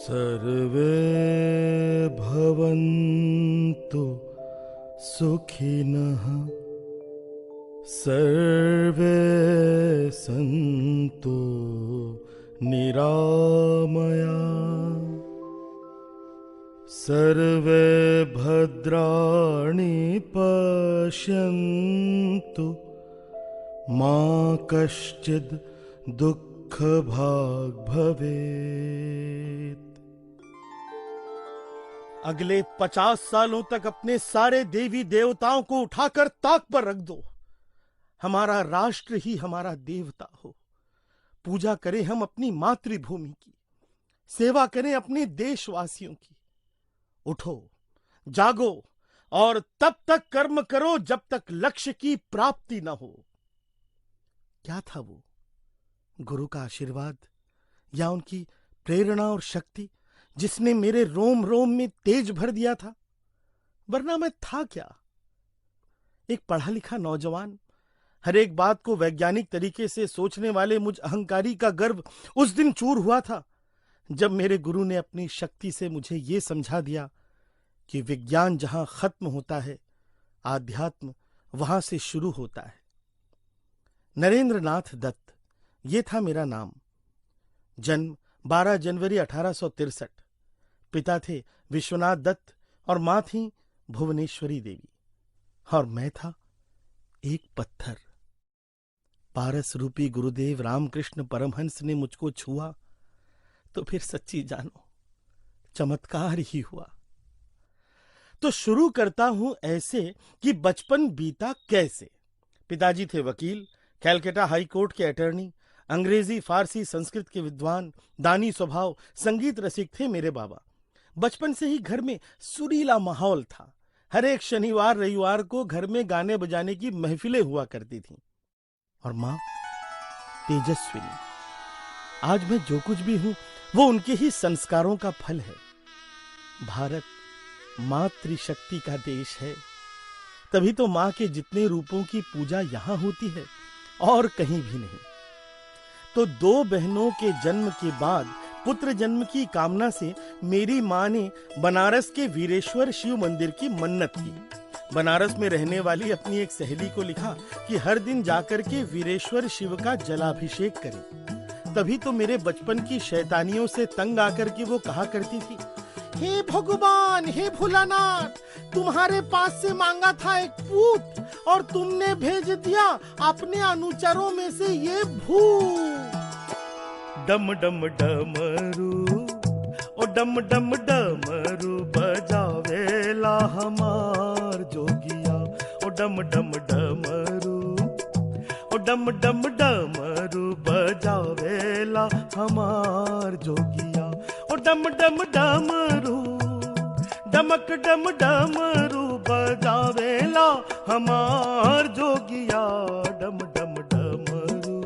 सर्वे भवन्तु सुखिनः सर्वे सन्तु निरामया सर्वे भद्राणि पश्यन्तु मा कश्चिद् दुःखभाग् भवेत्। अगले 50 सालों तक अपने सारे देवी देवताओं को उठाकर ताक पर रख दो। हमारा राष्ट्र ही हमारा देवता हो। पूजा करें हम अपनी मातृभूमि की, सेवा करें अपने देशवासियों की। उठो, जागो और तब तक कर्म करो जब तक लक्ष्य की प्राप्ति न हो। क्या था वो? गुरु का आशीर्वाद या उनकी प्रेरणा और शक्ति जिसने मेरे रोम रोम में तेज भर दिया था? वरना मैं था क्या? एक पढ़ा लिखा नौजवान, हर एक बात को वैज्ञानिक तरीके से सोचने वाले मुझ अहंकारी का गर्व उस दिन चूर हुआ था जब मेरे गुरु ने अपनी शक्ति से मुझे यह समझा दिया कि विज्ञान जहां खत्म होता है, आध्यात्म वहां से शुरू होता है। नरेंद्र नाथ दत्त, ये था मेरा नाम। जन्म 12 जनवरी 1863। पिता थे विश्वनाथ दत्त और मां थी भुवनेश्वरी देवी। और मैं था एक पत्थर। पारस रूपी गुरुदेव रामकृष्ण परमहंस ने मुझको छुआ तो फिर सच्ची जानो चमत्कार ही हुआ। तो शुरू करता हूं ऐसे कि बचपन बीता कैसे। पिताजी थे वकील, कैलकाटा हाई कोर्ट के अटर्नी, अंग्रेजी फारसी संस्कृत के विद्वान, दानी स्वभाव, संगीत रसिक थे मेरे बाबा। बचपन से ही घर में सुरीला माहौल था। हर एक शनिवार रविवार को घर में गाने बजाने की महफिलें हुआ करती थीं। और मां तेजस्विनी। आज मैं जो कुछ भी हूं वो उनके ही संस्कारों का फल है। भारत मातृशक्ति का देश है, तभी तो मां के जितने रूपों की पूजा यहां होती है और कहीं भी नहीं। तो 2 बहनों के जन्म के बाद पुत्र जन्म की कामना से मेरी मां ने बनारस के वीरेश्वर शिव मंदिर की मन्नत की। बनारस में रहने वाली अपनी एक सहेली को लिखा कि हर दिन जाकर के वीरेश्वर शिव का जलाभिषेक करें। तभी तो मेरे बचपन की शैतानियों से तंग आकर के वो कहा करती थी, हे भगवान, हे भोलानाथ, तुम्हारे पास से मांगा था एक पूत और तुमने भेज दिया अपने अनुचरों में से ये भूत। डम डम डमरू, ओ डम डम डमरू बजावेला हमार जोगिया। ओ डम डम डमरू, ओ डम डम डमरू बजावेला हमार जोगिया। ओ डम डम डमरू, डमक डम डमरू बजावेला हमार जोगिया। डम डम डमरू,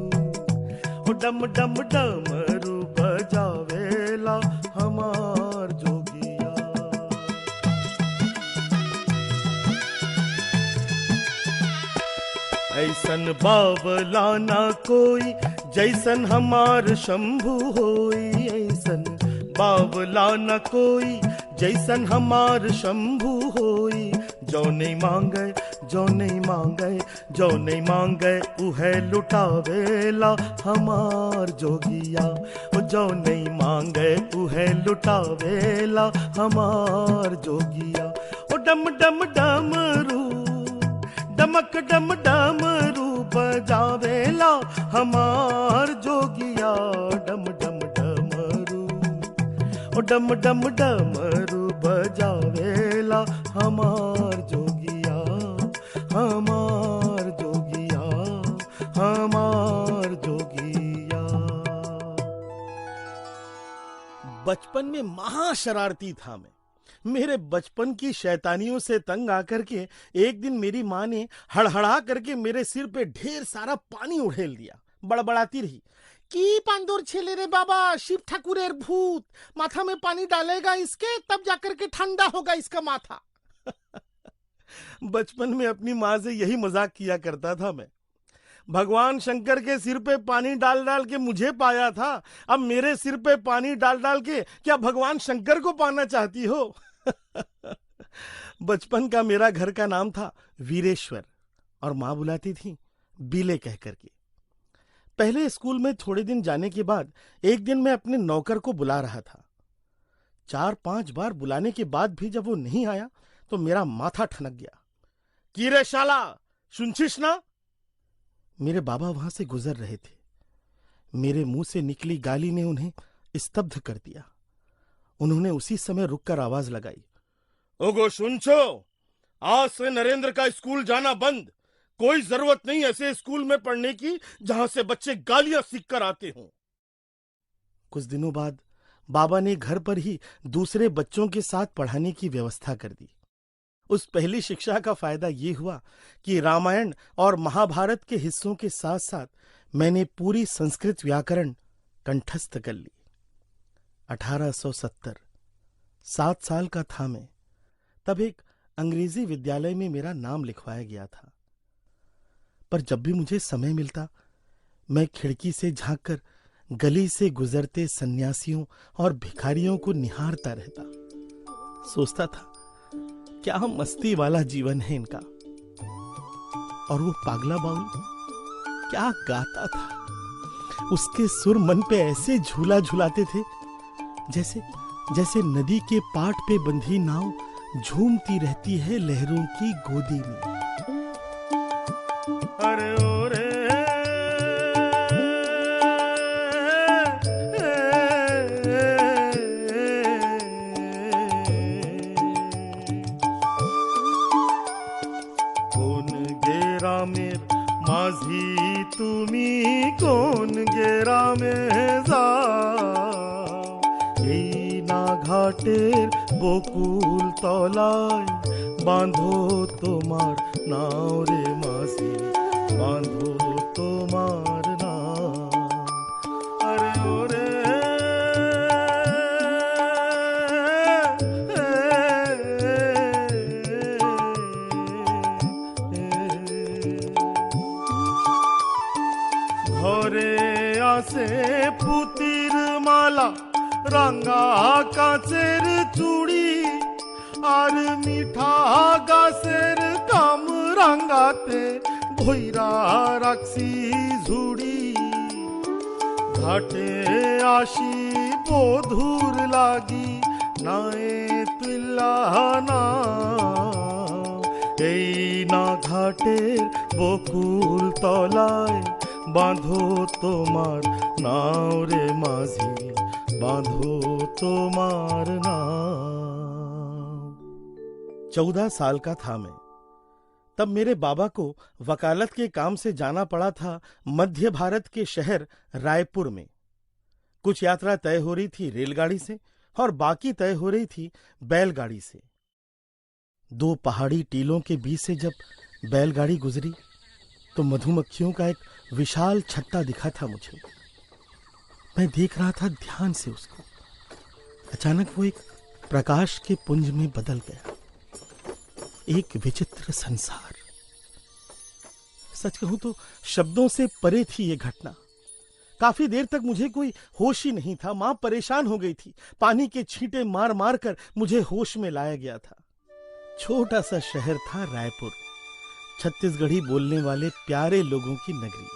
ओ डम डम डमरू बजावेला हमार जोगिया। ऐसन बावला ना कोई जैसन हमार शंभु होई। ऐसन बावला न कोई जैसन हमार शंभु होई। जो नहीं मांगे, जो नहीं मांगे, जो नहीं मांगे उहे लुटावेला हमार जोगिया। जो नहीं मांगे उहे लुटावेला हमार जोगिया। ओ डम डम डमरू, डमक डम डमरू बजावेला हमार जोगिया। डम डम डमरू, ओ डम डम डमरू बजावेला हमार जोगिया। हमार जोगिया, हमार जोगिया। बचपन में महा शरारती था मैं। मेरे बचपन की शैतानियों से तंग आकर के एक दिन मेरी मां ने हड़हड़ा करके मेरे सिर पे ढेर सारा पानी उड़ेल दिया। बड़बड़ाती रही, की पांदोर छेले रे बाबा, शिव ठाकुरेर भूत माथा में पानी डालेगा इसके, तब जाकर के ठंडा होगा इसका माथा। बचपन में अपनी मां से यही मजाक किया करता था मैं। भगवान शंकर के सिर पे पानी डाल डाल के मुझे पाया था, अब मेरे सिर पे पानी डाल डाल के क्या भगवान शंकर को पाना चाहती हो? बचपन का मेरा घर का नाम था वीरेश्वर और मां बुलाती थी बीले कह करके। पहले स्कूल में थोड़े दिन जाने के बाद एक दिन मैं अपने नौकर को बुला रहा था। 4-5 बार बुलाने के बाद भी जब वो नहीं आया तो मेरा माथा ठनक गया। की रे शाला, सुनछिस ना? मेरे बाबा वहां से गुजर रहे थे। मेरे मुंह से निकली गाली ने उन्हें स्तब्ध कर दिया। उन्होंने उसी समय रुककर आवाज लगाई, ओगो सुनछो, आज से नरेंद्र का स्कूल जाना बंद। कोई जरूरत नहीं ऐसे स्कूल में पढ़ने की जहां से बच्चे गालियां सीख कर आते हों। कुछ दिनों बाद बाबा ने घर पर ही दूसरे बच्चों के साथ पढ़ाने की व्यवस्था कर दी। उस पहली शिक्षा का फायदा ये हुआ कि रामायण और महाभारत के हिस्सों के साथ साथ मैंने पूरी संस्कृत व्याकरण कंठस्थ कर ली। 1870, 7 साल का था मैं। तब एक अंग्रेजी विद्यालय में मेरा नाम लिखवाया गया था। पर जब भी मुझे समय मिलता मैं खिड़की से झांककर गली से गुजरते सन्यासियों और भिखारियों को निहारता रहता। सोचता था क्या मस्ती वाला जीवन है इनका। और वो पागला बाउल क्या गाता था। उसके सुर मन पे ऐसे झूला झुलाते थे जैसे जैसे नदी के पाट पे बंधी नाव झूमती रहती है लहरों की गोदी में। अरे ओरे कोन गेरा मेर माझी तुमी कोन गेरा में जाओ এই না ঘাটের বকুল তলায় বাঁধো তোমার নাও রে মাঝি বাঁধো তোমার নাও। আরে ওরে ঘরে আসে পুতির মালা রাঙা কাচের চুড়ি আর মিঠা গাছের কামরাঙ্গাতে ভৈরা রাখছি ঝুড়ি। ঘাটে আসি বধুর লাগি নায়ে তুল্লা না এই না ঘাটের বকুল তলায় বাঁধো তোমার নাও রে মাঝি बांधो तुम्हार नाम। 14 साल का था मैं। तब मेरे बाबा को वकालत के काम से जाना पड़ा था मध्य भारत के शहर रायपुर में। कुछ यात्रा तय हो रही थी रेलगाड़ी से और बाकी तय हो रही थी बैलगाड़ी से। 2 पहाड़ी टीलों के बीच से जब बैलगाड़ी गुजरी तो मधुमक्खियों का एक विशाल छत्ता दिखा था मुझे। मैं देख रहा था ध्यान से उसको। अचानक वो एक प्रकाश के पुंज में बदल गया। एक विचित्र संसार। सच कहूं तो शब्दों से परे थी ये घटना। काफी देर तक मुझे कोई होश ही नहीं था। मां परेशान हो गई थी। पानी के छींटे मार मार कर मुझे होश में लाया गया था। छोटा सा शहर था रायपुर। छत्तीसगढ़ी बोलने वाले प्यारे लोगों की नगरी।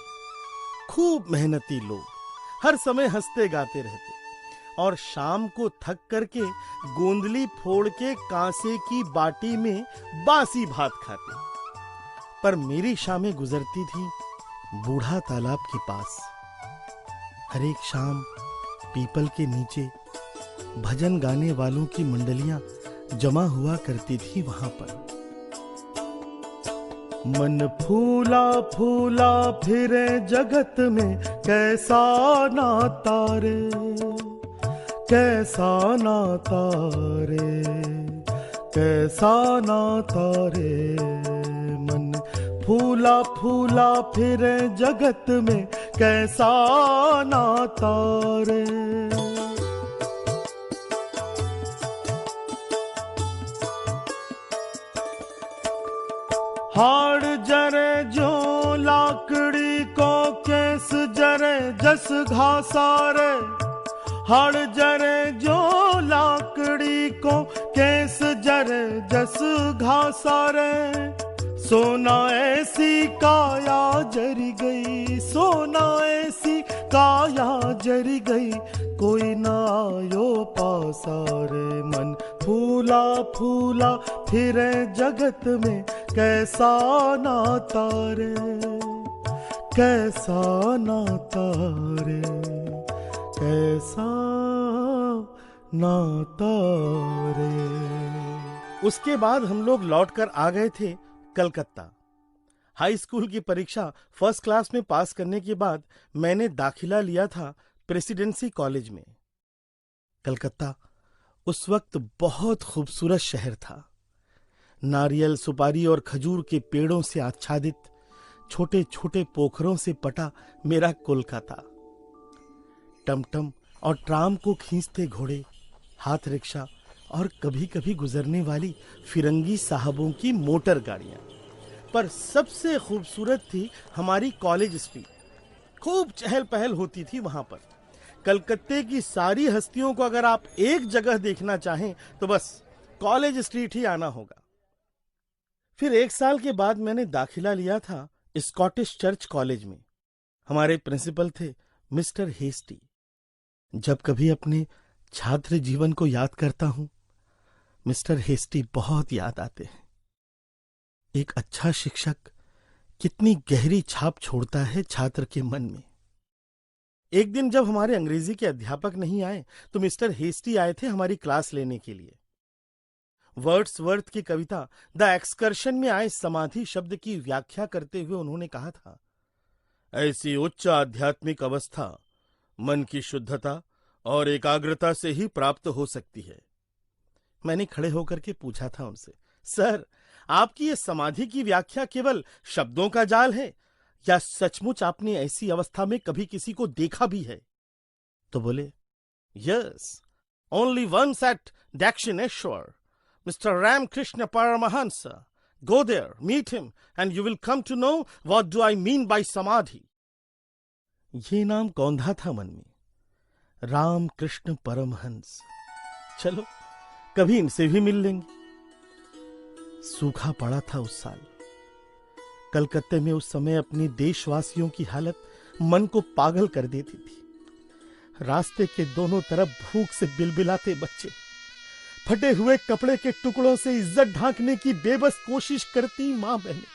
खूब मेहनती लोग हर समय हंसते गाते रहते और शाम को थक करके गोंदली फोड़ के कांसे की बाटी में बासी भात खाते। पर मेरी शामें गुजरती थी बूढ़ा तालाब के पास। हर एक शाम पीपल के नीचे भजन गाने वालों की मंडलियां जमा हुआ करती थी वहां पर। मन फूला फूला फिरे जगत में कैसा नाता रे कैसा नाता रे कैसा नाता रे। मन फूला फूला फिरे जगत में कैसा नाता रे। हाड़ जरे जो लाकड़ी जरे जस घासा रे, हाड़ जरे जो लाकड़ी को, केस जरे जस घासा रे। सोना ऐसी काया जरी गई, सोना ऐसी काया जरी गई, कोई ना आयो पासा रे। मन फूला फूला फिरे जगत में, कैसा नाता रे, कैसा नाता रे, कैसा नाता रे। उसके बाद हम लोग लौटकर आ गए थे कलकत्ता। हाई स्कूल की परीक्षा फर्स्ट क्लास में पास करने के बाद मैंने दाखिला लिया था प्रेसिडेंसी कॉलेज में। कलकत्ता उस वक्त बहुत खूबसूरत शहर था। नारियल, सुपारी और खजूर के पेड़ों से आच्छादित, छोटे छोटे पोखरों से पटा मेरा कोलकाता। टमटम और ट्राम को खींचते घोड़े, हाथ रिक्शा और कभी कभी गुजरने वाली फिरंगी साहबों की मोटर गाड़ियां। पर सबसे खूबसूरत थी हमारी कॉलेज स्ट्रीट। खूब चहल पहल होती थी वहां पर। कलकत्ते की सारी हस्तियों को अगर आप एक जगह देखना चाहें तो बस कॉलेज स्ट्रीट ही आना होगा। फिर 1 साल के बाद मैंने दाखिला लिया था स्कॉटिश चर्च कॉलेज में। हमारे प्रिंसिपल थे मिस्टर हेस्टी। जब कभी अपने छात्र जीवन को याद करता हूं, मिस्टर हेस्टी बहुत याद आते हैं। एक अच्छा शिक्षक कितनी गहरी छाप छोड़ता है छात्र के मन में। एक दिन जब हमारे अंग्रेजी के अध्यापक नहीं आए तो मिस्टर हेस्टी आए थे हमारी क्लास लेने के लिए। वर्ड्सवर्थ की कविता द एक्सकर्शन में आए समाधि शब्द की व्याख्या करते हुए उन्होंने कहा था, ऐसी उच्च आध्यात्मिक अवस्था मन की शुद्धता और एकाग्रता से ही प्राप्त हो सकती है। मैंने खड़े होकर के पूछा था उनसे, सर, आपकी ये समाधि की व्याख्या केवल शब्दों का जाल है या सचमुच आपने ऐसी अवस्था में कभी किसी को देखा भी है? तो बोले, yes, only once at Dakshineswar, mister Ramakrishna Paramhansa. Go there, meet him and you will come to know what do I mean by samadhi. ये नाम कौंधा था मन में, रामकृष्ण परमहंस। चलो कभी इनसे भी मिल लेंगे। सूखा पड़ा था उस साल। कलकत्ते में उस समय अपने देशवासियों की हालत मन को पागल कर देती थी। रास्ते के दोनों तरफ भूख से बिलबिलाते बच्चे, फटे हुए कपड़े के टुकड़ों से इज्जत ढांकने की बेबस कोशिश करती मां बहनें,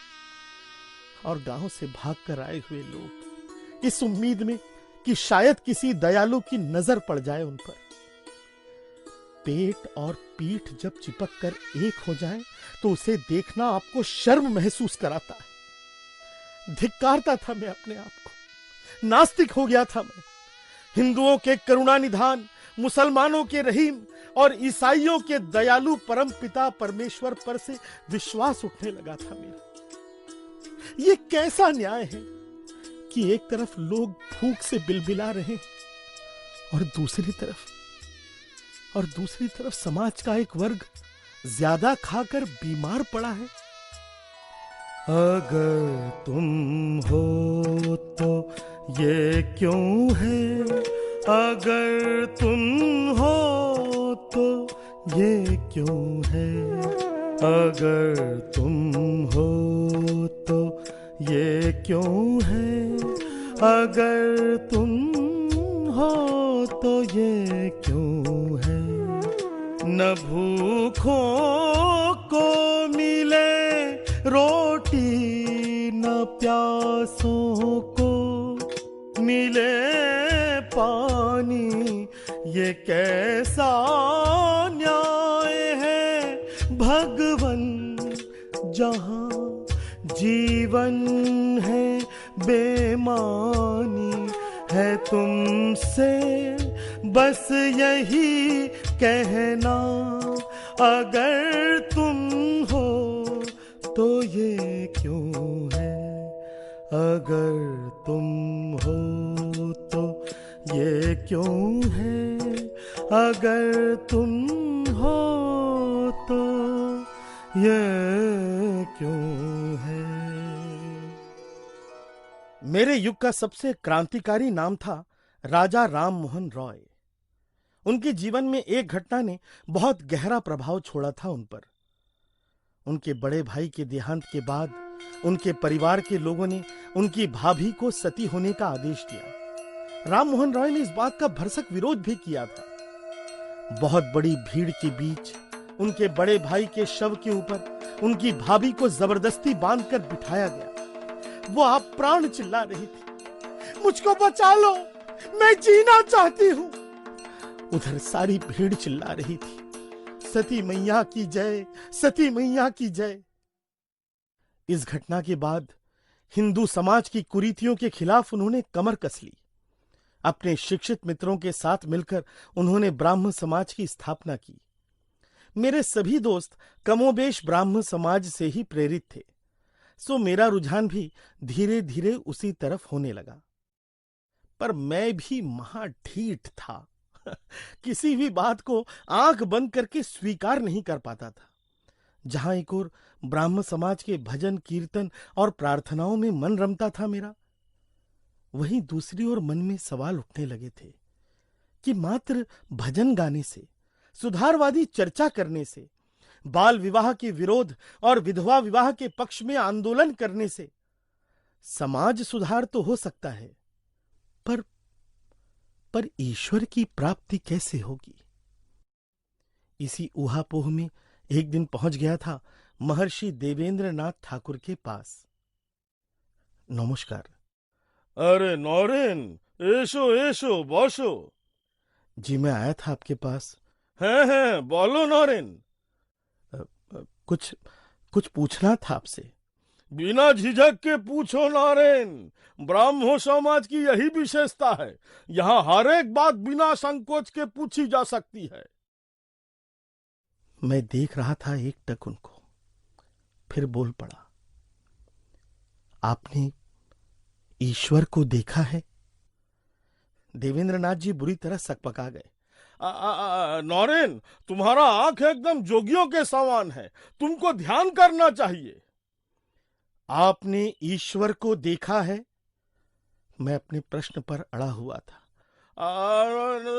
और गांव से भागकर आए हुए लोग इस उम्मीद में कि शायद किसी दयालु की नजर पड़ जाए उन पर। पेट और पीठ जब चिपक कर एक हो जाए तो उसे देखना आपको शर्म महसूस कराता है। धिक्कारता था मैं अपने आप को, नास्तिक हो गया था मैं। हिंदुओं के करुणा निधान, मुसलमानों के रहीम और ईसाइयों के दयालु परम पिता परमेश्वर पर से विश्वास उठने लगा था मेरा। ये कैसा न्याय है कि एक तरफ लोग भूख से बिलबिला रहे हैं और दूसरी तरफ समाज का एक वर्ग ज्यादा खाकर बीमार पड़ा है। अगर तुम हो तो ये क्यों है, अगर तुम हो तो ये क्यों है, अगर तुम हो तो ये क्यों है, अगर तुम हो तो ये क्यों है। न भूखों को मिले रोटी, न प्यासों को मिले पानी, ये कैसा न्याय है भगवन, जहाँ जीवन है बेमानी है। तुमसे बस यही कहना, अगर तुम हो तो ये क्यों है, अगर तुम हो तो ये क्यों है, अगर तुम हो तो ये क्यों है। मेरे युग का सबसे क्रांतिकारी नाम था राजा राम मोहन रॉय। उनके जीवन में एक घटना ने बहुत गहरा प्रभाव छोड़ा था उन पर। उनके बड़े भाई के देहांत के बाद उनके परिवार के लोगों ने उनकी भाभी को सती होने का आदेश दिया। राम मोहन रॉय ने इस बात का भरसक विरोध भी किया था। बहुत बड़ी भीड़ के बीच उनके बड़े भाई के शव के ऊपर उनकी भाभी को जबरदस्ती बांधकर बिठाया गया। वो आप प्राण चिल्ला रही थी, मुझको बचा लो, मैं जीना चाहती हूं। उधर सारी भीड़ चिल्ला रही थी, सती मैया की जय, सती मैया की जय। इस घटना के बाद हिंदू समाज की कुरीतियों के खिलाफ उन्होंने कमर कस ली। अपने शिक्षित मित्रों के साथ मिलकर उन्होंने ब्राह्म समाज की स्थापना की। मेरे सभी दोस्त कमोबेश ब्राह्म समाज से ही प्रेरित थे, सो मेरा रुझान भी धीरे धीरे उसी तरफ होने लगा। पर मैं भी महाढीठ था। किसी भी बात को आंख बंद करके स्वीकार नहीं कर पाता था। जहां एक ओर ब्राह्म समाज के भजन कीर्तन और प्रार्थनाओं में मन रमता था मेरा, वहीं दूसरी ओर मन में सवाल उठने लगे थे कि मात्र भजन गाने से, सुधारवादी चर्चा करने से, बाल विवाह के विरोध और विधवा विवाह के पक्ष में आंदोलन करने से समाज सुधार तो हो सकता है, पर ईश्वर की प्राप्ति कैसे होगी? इसी ऊहापोह में एक दिन पहुंच गया था महर्षि देवेंद्रनाथ ठाकुर के पास। नमस्कार। अरे नौरेन, एसो एसो बसो। जी मैं आया था आपके पास। हैं बोलो नौरेन। कुछ पूछना था आपसे। बिना झिझक के पूछो नौरेन। ब्राह्मो समाज की यही विशेषता है, यहाँ हर एक बात बिना संकोच के पूछी जा सकती है। मैं देख रहा था एकटक उनको, फिर बोल पड़ा, आपने ईश्वर को देखा है? देवेंद्रनाथ जी बुरी तरह सकपका गए। नौरेन, तुम्हारा आंख एकदम जोगियों के समान है, तुमको ध्यान करना चाहिए। आपने ईश्वर को देखा है? मैं अपने प्रश्न पर अड़ा हुआ था।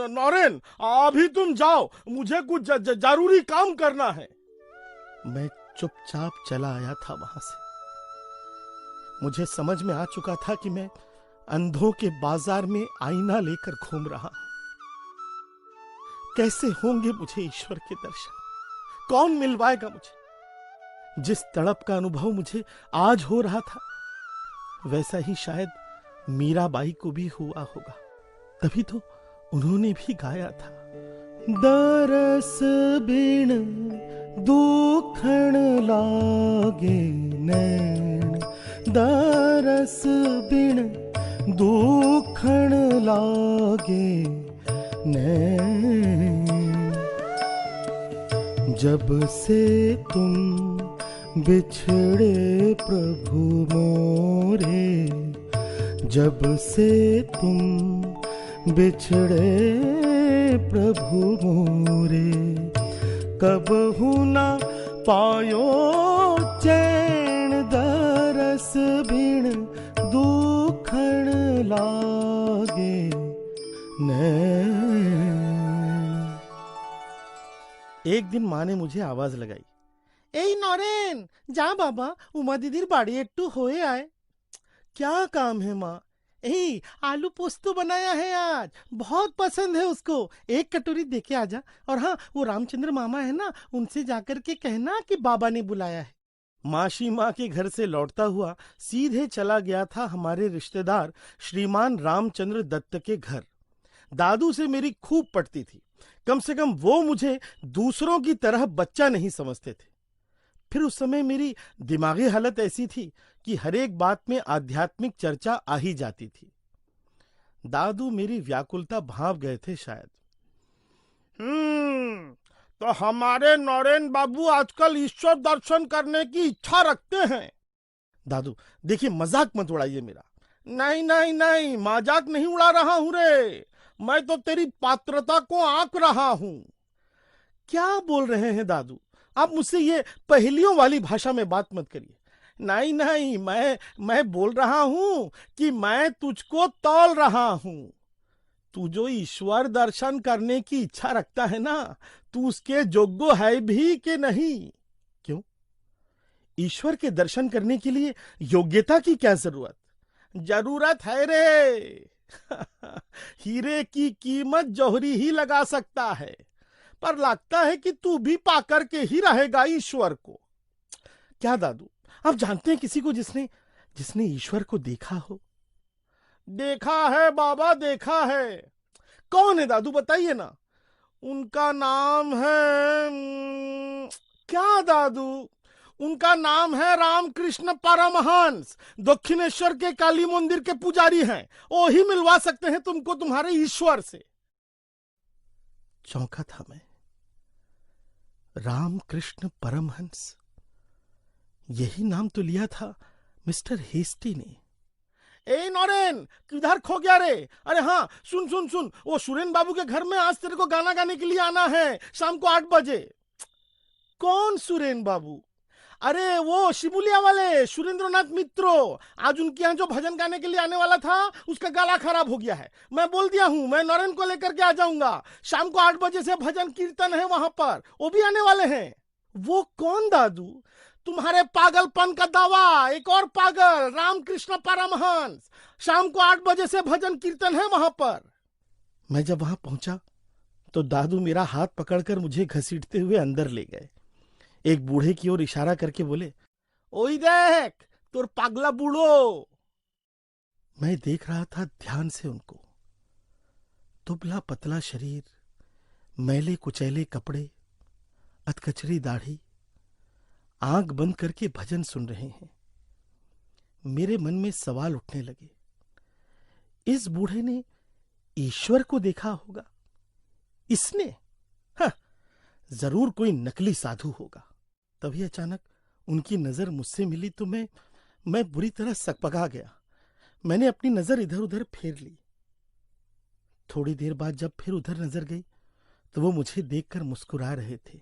नौरेन, अभी तुम जाओ, मुझे कुछ जरूरी काम करना है। मैं चुपचाप चला आया था वहां से। मुझे समझ में आ चुका था कि मैं अंधों के बाजार में आईना लेकर घूम रहा हूं। कैसे होंगे मुझे ईश्वर के दर्शन? कौन मिलवाएगा मुझे? जिस तड़प का अनुभव मुझे आज हो रहा था, वैसा ही शायद मीराबाई को भी हुआ होगा। तभी तो उन्होंने भी गाया था, दरस बिन दुखण लागे नैन, दरस बिन दुखण लागे नैन। जब से तुम बिछड़े प्रभु मोरे, जब से तुम बिछड़े प्रभु मोरे, कबहु न पायो चैन, दरस बिन दुखण लागे नैन। एक दिन माँ ने मुझे आवाज लगाई, ए नौरेन, जा बाबा उमा दीदीर बाड़ी एट्टू होए आए। क्या काम है माँ? ए आलू पोस्तो बनाया है आज, बहुत पसंद है उसको, एक कटोरी देके आजा। और हाँ, वो रामचंद्र मामा है ना, उनसे जाकर के कहना कि बाबा ने बुलाया है। मासी माँ के घर से लौटता हुआ सीधे चला गया था हमारे रिश्तेदार श्रीमान रामचंद्र दत्त के घर। दादू से मेरी खूब पटती थी, कम से कम वो मुझे दूसरों की तरह बच्चा नहीं समझते थे। फिर उस समय मेरी दिमागी हालत ऐसी थी कि हर एक बात में आध्यात्मिक चर्चा आ ही जाती थी। दादू मेरी व्याकुलता भांप गए थे शायद। तो हमारे नौरेन बाबू आजकल ईश्वर दर्शन करने की इच्छा रखते हैं। दादू देखिए, मजाक मत उड़ाइए मेरा। नहीं नहीं नहीं, मजाक नहीं उड़ा रहा हूं रे, मैं तो तेरी पात्रता को आंक रहा हूं। क्या बोल रहे हैं दादू? आप मुझसे ये पहेलियों वाली भाषा में बात मत करिए। नहीं नहीं, मैं बोल रहा हूं कि मैं तुझको तौल रहा हूं। तू जो ईश्वर दर्शन करने की इच्छा रखता है ना, तू उसके योग्य है भी कि नहीं? क्यों? ईश्वर के दर्शन करने के लिए योग्यता की क्या जरूरत? जरूरत है रे। हीरे की कीमत जौहरी ही लगा सकता है, पर लगता है कि तू भी पाकर के ही रहेगा ईश्वर को। क्या दादू, आप जानते हैं किसी को जिसने जिसने ईश्वर को देखा हो? देखा है बाबा, देखा है। कौन है दादू, बताइए ना। उनका नाम है क्या दादू? उनका नाम है रामकृष्ण परमहंस। दक्षिणेश्वर के काली मंदिर के पुजारी हैं। वो ही मिलवा सकते हैं तुमको तुम्हारे ईश्वर से। चौंका था मैं। रामकृष्ण परमहंस, यही नाम तो लिया था मिस्टर हेस्टी ने। ए नौरेन, किधर खो गया रे? अरे हाँ, सुन सुन सुन, वो सुरेन बाबू के घर में आज तेरे को गाना गाने के लिए आना है, शाम को 8 बजे। कौन सुरेन बाबू? अरे वो शिबुलिया वाले सुरेंद्रनाथ मित्रो। आज उनके यहाँ जो भजन गाने के लिए आने वाला था, उसका गला खराब हो गया है। मैं बोल दिया हूँ, मैं नौरेन को लेकर के आ जाऊंगा। शाम को 8 बजे से भजन कीर्तन है वहां पर, वो भी आने वाले हैं। वो कौन दादू? तुम्हारे पागलपन का दावा, एक और पागल, रामकृष्ण परमहंस। शाम को 8 बजे से भजन कीर्तन है वहां पर। मैं जब वहां पहुंचा तो दादू मेरा हाथ पकड़कर मुझे घसीटते हुए अंदर ले गए। एक बूढ़े की ओर इशारा करके बोले, ओई देख तोर पागला बूढ़ो। मैं देख रहा था ध्यान से उनको। दुबला पतला शरीर, मैले कुचैले कपड़े, अधकचरी दाढ़ी, आंख बंद करके भजन सुन रहे हैं। मेरे मन में सवाल उठने लगे। इस बूढ़े ने ईश्वर को देखा होगा। इसने? हाँ, जरूर कोई नकली साधु होगा। तभी अचानक उनकी नजर मुझसे मिली तो मैं बुरी तरह सकपका गया। मैंने अपनी नजर इधर उधर फेर ली। थोड़ी देर बाद जब फिर उधर नजर गई तो वो मुझे देखकर मुस्कुरा रहे थे।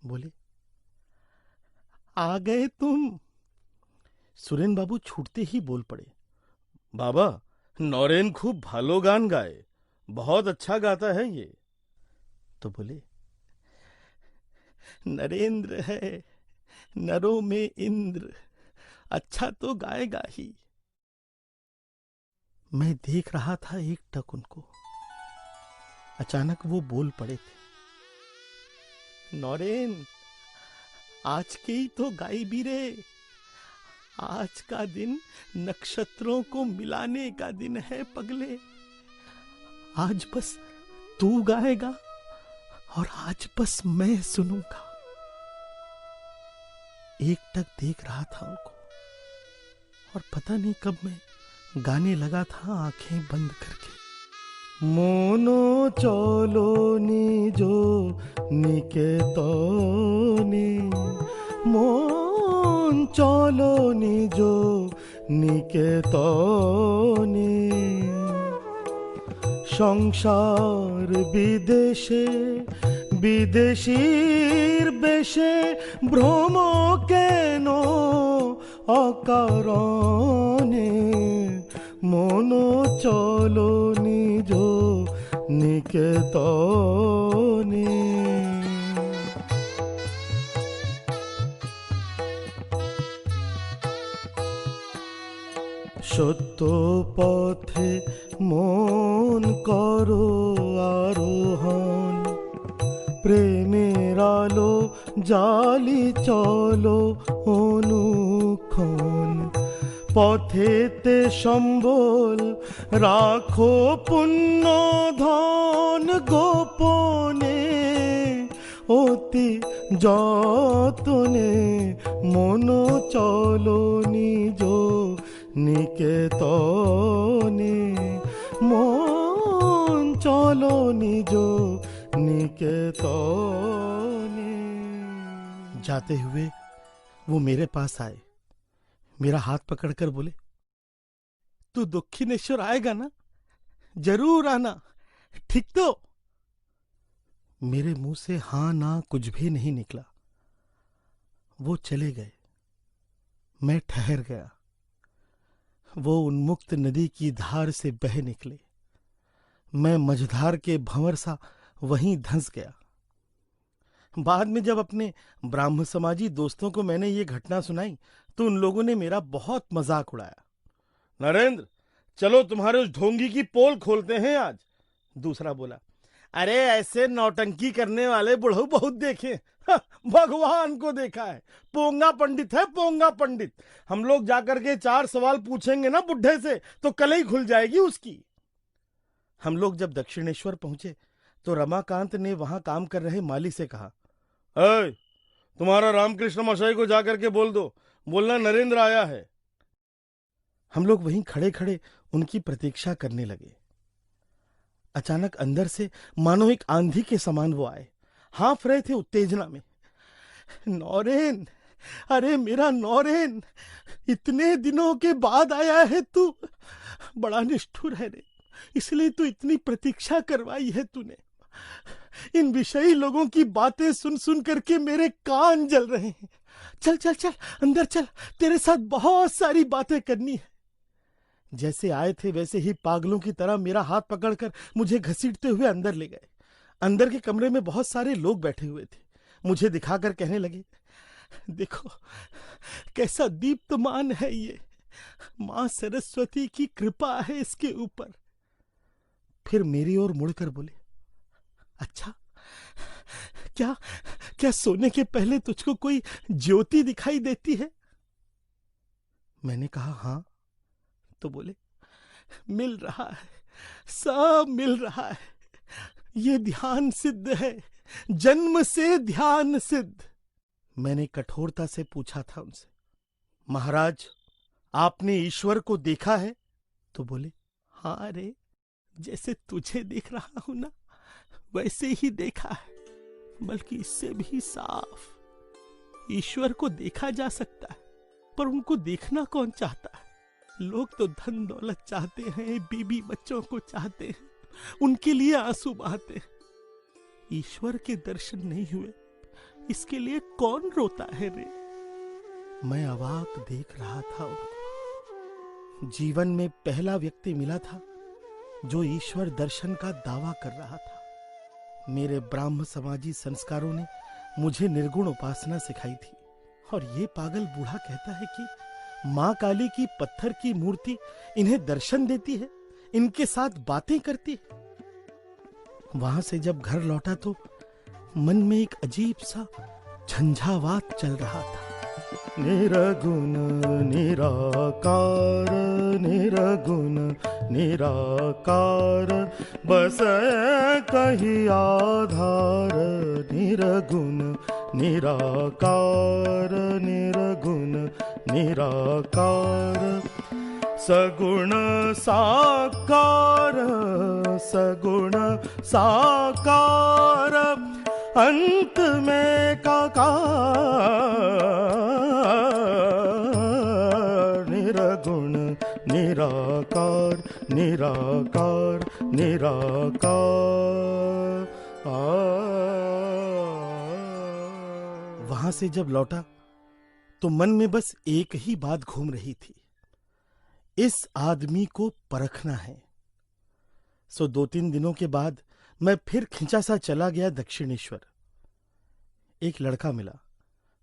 बोले, आ गए तुम? सुरेन बाबू छूटते ही बोल पड़े, बाबा, नौरेन खूब भालो गान गाए, बहुत अच्छा गाता है ये। तो बोले, नरेंद्र है, नरों में इंद्र, अच्छा तो गाएगा ही। मैं देख रहा था एक टक उनको। अचानक वो बोल पड़े थे, नौरेन, आज के ही तो गाई भी रे। आज का दिन नक्षत्रों को मिलाने का दिन है पगले। आज बस तू गाएगा और आज बस मैं सुनूंगा। एक टक देख रहा था उनको और पता नहीं कब मैं गाने लगा था आंखें बंद करके। मोनो चलो निजो निकेतने, মন চলো নিজ নিকেতনে। সংসার বিদেশে বিদেশীর বেশে ভ্রম কেন অকারণে। মন চলো নিজ নিকেতনে। সত্য পথে মন করো আরোহণ, প্রেমের আলো জালি চলো অনুক্ষণ। পথেতে সম্বল রাখো পুণ্য ধন গোপনে, অতি যতনে। মন চলো নিজ নিকেতনে, মন চলো নিজ निकेतने। जाते हुए वो मेरे पास आए, मेरा हाथ पकड़कर बोले, तू दक्षिणेश्वर आएगा ना? जरूर आना, ठीक तो? मेरे मुंह से हां ना कुछ भी नहीं निकला। वो चले गए। मैं ठहर गया। वो उन्मुक्त नदी की धार से बह निकले। मैं मझधार के भंवर सा वहीं धंस गया। बाद में जब अपने ब्राह्म समाजी दोस्तों को मैंने ये घटना सुनाई तो उन लोगों ने मेरा बहुत मजाक उड़ाया। नरेंद्र, चलो तुम्हारे उस ढोंगी की पोल खोलते हैं आज। दूसरा बोला, अरे ऐसे नौटंकी करने वाले बुढ़ऊ बहुत देखे। भगवान को देखा है। पोंगा पंडित है, पोंगा पंडित। हम लोग जाकर के 4 सवाल पूछेंगे ना बुढ़े से तो कल ही खुल जाएगी उसकी। हम लोग जब दक्षिणेश्वर पहुंचे तो रमाकांत ने वहां काम कर रहे माली से कहा, ऐ, तुम्हारा रामकृष्ण मशाई को जाकर के बोल दो, बोलना नरेंद्र आया है। हम लोग वहीं खड़े खड़े उनकी प्रतीक्षा करने लगे। अचानक अंदर से मानो एक आंधी के समान वो आए। हाँफ रहे थे उत्तेजना में। नौरेन, अरे मेरा नौरेन, इतने दिनों के बाद आया है तू। बड़ा निष्ठुर है रे, इसलिए तो इतनी प्रतीक्षा करवाई है तूने। इन विषयी लोगों की बातें सुन सुन करके मेरे कान जल रहे हैं। चल चल चल अंदर चल, तेरे साथ बहुत सारी बातें करनी है। जैसे आए थे वैसे ही पागलों की तरह मेरा हाथ पकड़कर मुझे घसीटते हुए अंदर ले गए। अंदर के कमरे में बहुत सारे लोग बैठे हुए थे। मुझे दिखाकर कहने लगे, देखो कैसा दीप्तमान है ये, मां सरस्वती की कृपा है इसके ऊपर। फिर मेरी ओर मुड़कर बोले, अच्छा क्या क्या सोने के पहले तुझको कोई ज्योति दिखाई देती है? मैंने कहा हां। तो बोले, मिल रहा है, सब मिल रहा है। ये ध्यान सिद्ध है, जन्म से ध्यान सिद्ध। मैंने कठोरता से पूछा था उनसे, महाराज आपने ईश्वर को देखा है? तो बोले, हाँ रे, जैसे तुझे देख रहा हूं ना वैसे ही देखा है, बल्कि इससे भी साफ। ईश्वर को देखा जा सकता है पर उनको देखना कौन चाहता है? लोग तो धन दौलत चाहते हैं, बीबी बच्चों को चाहते हैं, उनके लिए आंसू बहाते हैं। ईश्वर के दर्शन नहीं हुए इसके लिए कौन रोता है रे? मैं अवाक देख रहा था उनको। जीवन में पहला व्यक्ति मिला था जो ईश्वर दर्शन का दावा कर रहा था। मेरे ब्राह्म समाजी संस्कारों ने मुझे निर्गुण उपासना सिखाई थी और ये पागल बूढ़ा कहता है कि मां काली की पत्थर की मूर्ति इन्हें दर्शन देती है, इनके साथ बातें करती है। वहां से जब घर लौटा तो मन में एक अजीब सा झंझावात चल रहा था। निरगुण निराकार, निरगुण निराकार, बस कहीं आधार। निर्गुण निराकार, निर्गुण निराकार, सगुण साकार, सगुण साकार, अंत में काकार। निर्गुण निराकार, निराकार, निराकार। वहां से जब लौटा तो मन में बस एक ही बात घूम रही थी, इस आदमी को परखना है। सो 2-3 दिनों के बाद मैं फिर खिंचा सा चला गया दक्षिणेश्वर। एक लड़का मिला,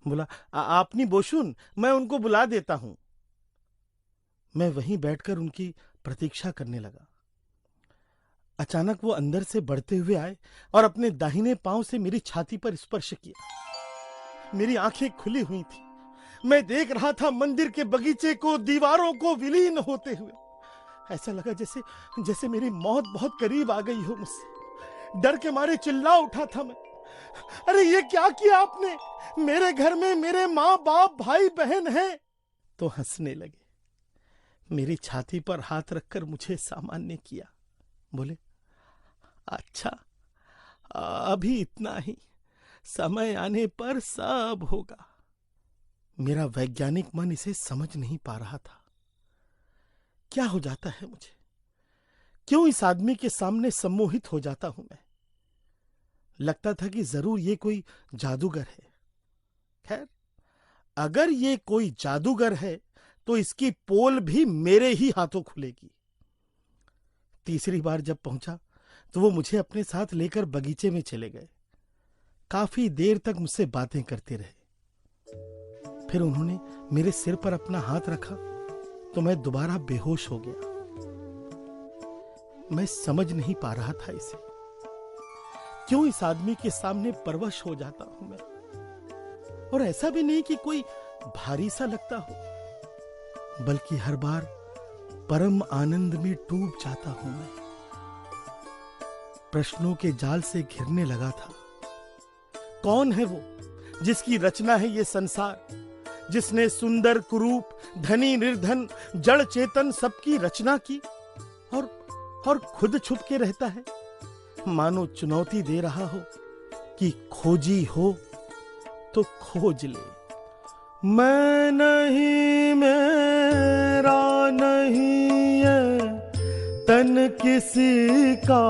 बोला, आपनी बोशुन, मैं उनको बुला देता हूं। मैं वहीं बैठकर उनकी प्रतीक्षा करने लगा। अचानक वो अंदर से बढ़ते हुए आए और अपने दाहिने पांव से मेरी छाती पर स्पर्श किया। मेरी आंखें खुली हुई थी। मैं देख रहा था मंदिर के बगीचे को, दीवारों को विलीन होते हुए। ऐसा लगा जैसे मेरी मौत बहुत करीब आ गई हो मुझसे। डर के मारे चिल्ला उठा था मैं, अरे ये क्या किया आपने? मेरे घर में मेरे माँ बाप भाई बहन हैं। तो हंसने लगे। मेरी छाती पर हाथ रखकर मुझे सामान्य किया। बोले, अच्छा अभी इतना ही, समय आने पर सब होगा। मेरा वैज्ञानिक मन इसे समझ नहीं पा रहा था। क्या हो जाता है मुझे? क्यों इस आदमी के सामने सम्मोहित हो जाता हूं मैं? लगता था कि जरूर ये कोई जादूगर है। खैर, अगर ये कोई जादूगर है तो इसकी पोल भी मेरे ही हाथों खुलेगी। तीसरी बार जब पहुंचा तो वो मुझे अपने साथ लेकर बगीचे में चले गए। काफी देर तक मुझसे बातें करते रहे। फिर उन्होंने मेरे सिर पर अपना हाथ रखा तो मैं दोबारा बेहोश हो गया। मैं समझ नहीं पा रहा था इसे, क्यों इस आदमी के सामने परवश हो जाता हूं मैं। और ऐसा भी नहीं कि कोई भारी सा लगता हो, बल्कि हर बार परम आनंद में डूब जाता हूं मैं। प्रश्नों के जाल से घिरने लगा था। कौन है वो जिसकी रचना है ये संसार, जिसने सुंदर कुरूप, धनी निर्धन, जड़ चेतन सबकी रचना की और खुद छुप के रहता है, मानो चुनौती दे रहा हो कि खोजी हो तो खोज ले। मैं नहीं, मेरा नहीं ये तन किसी का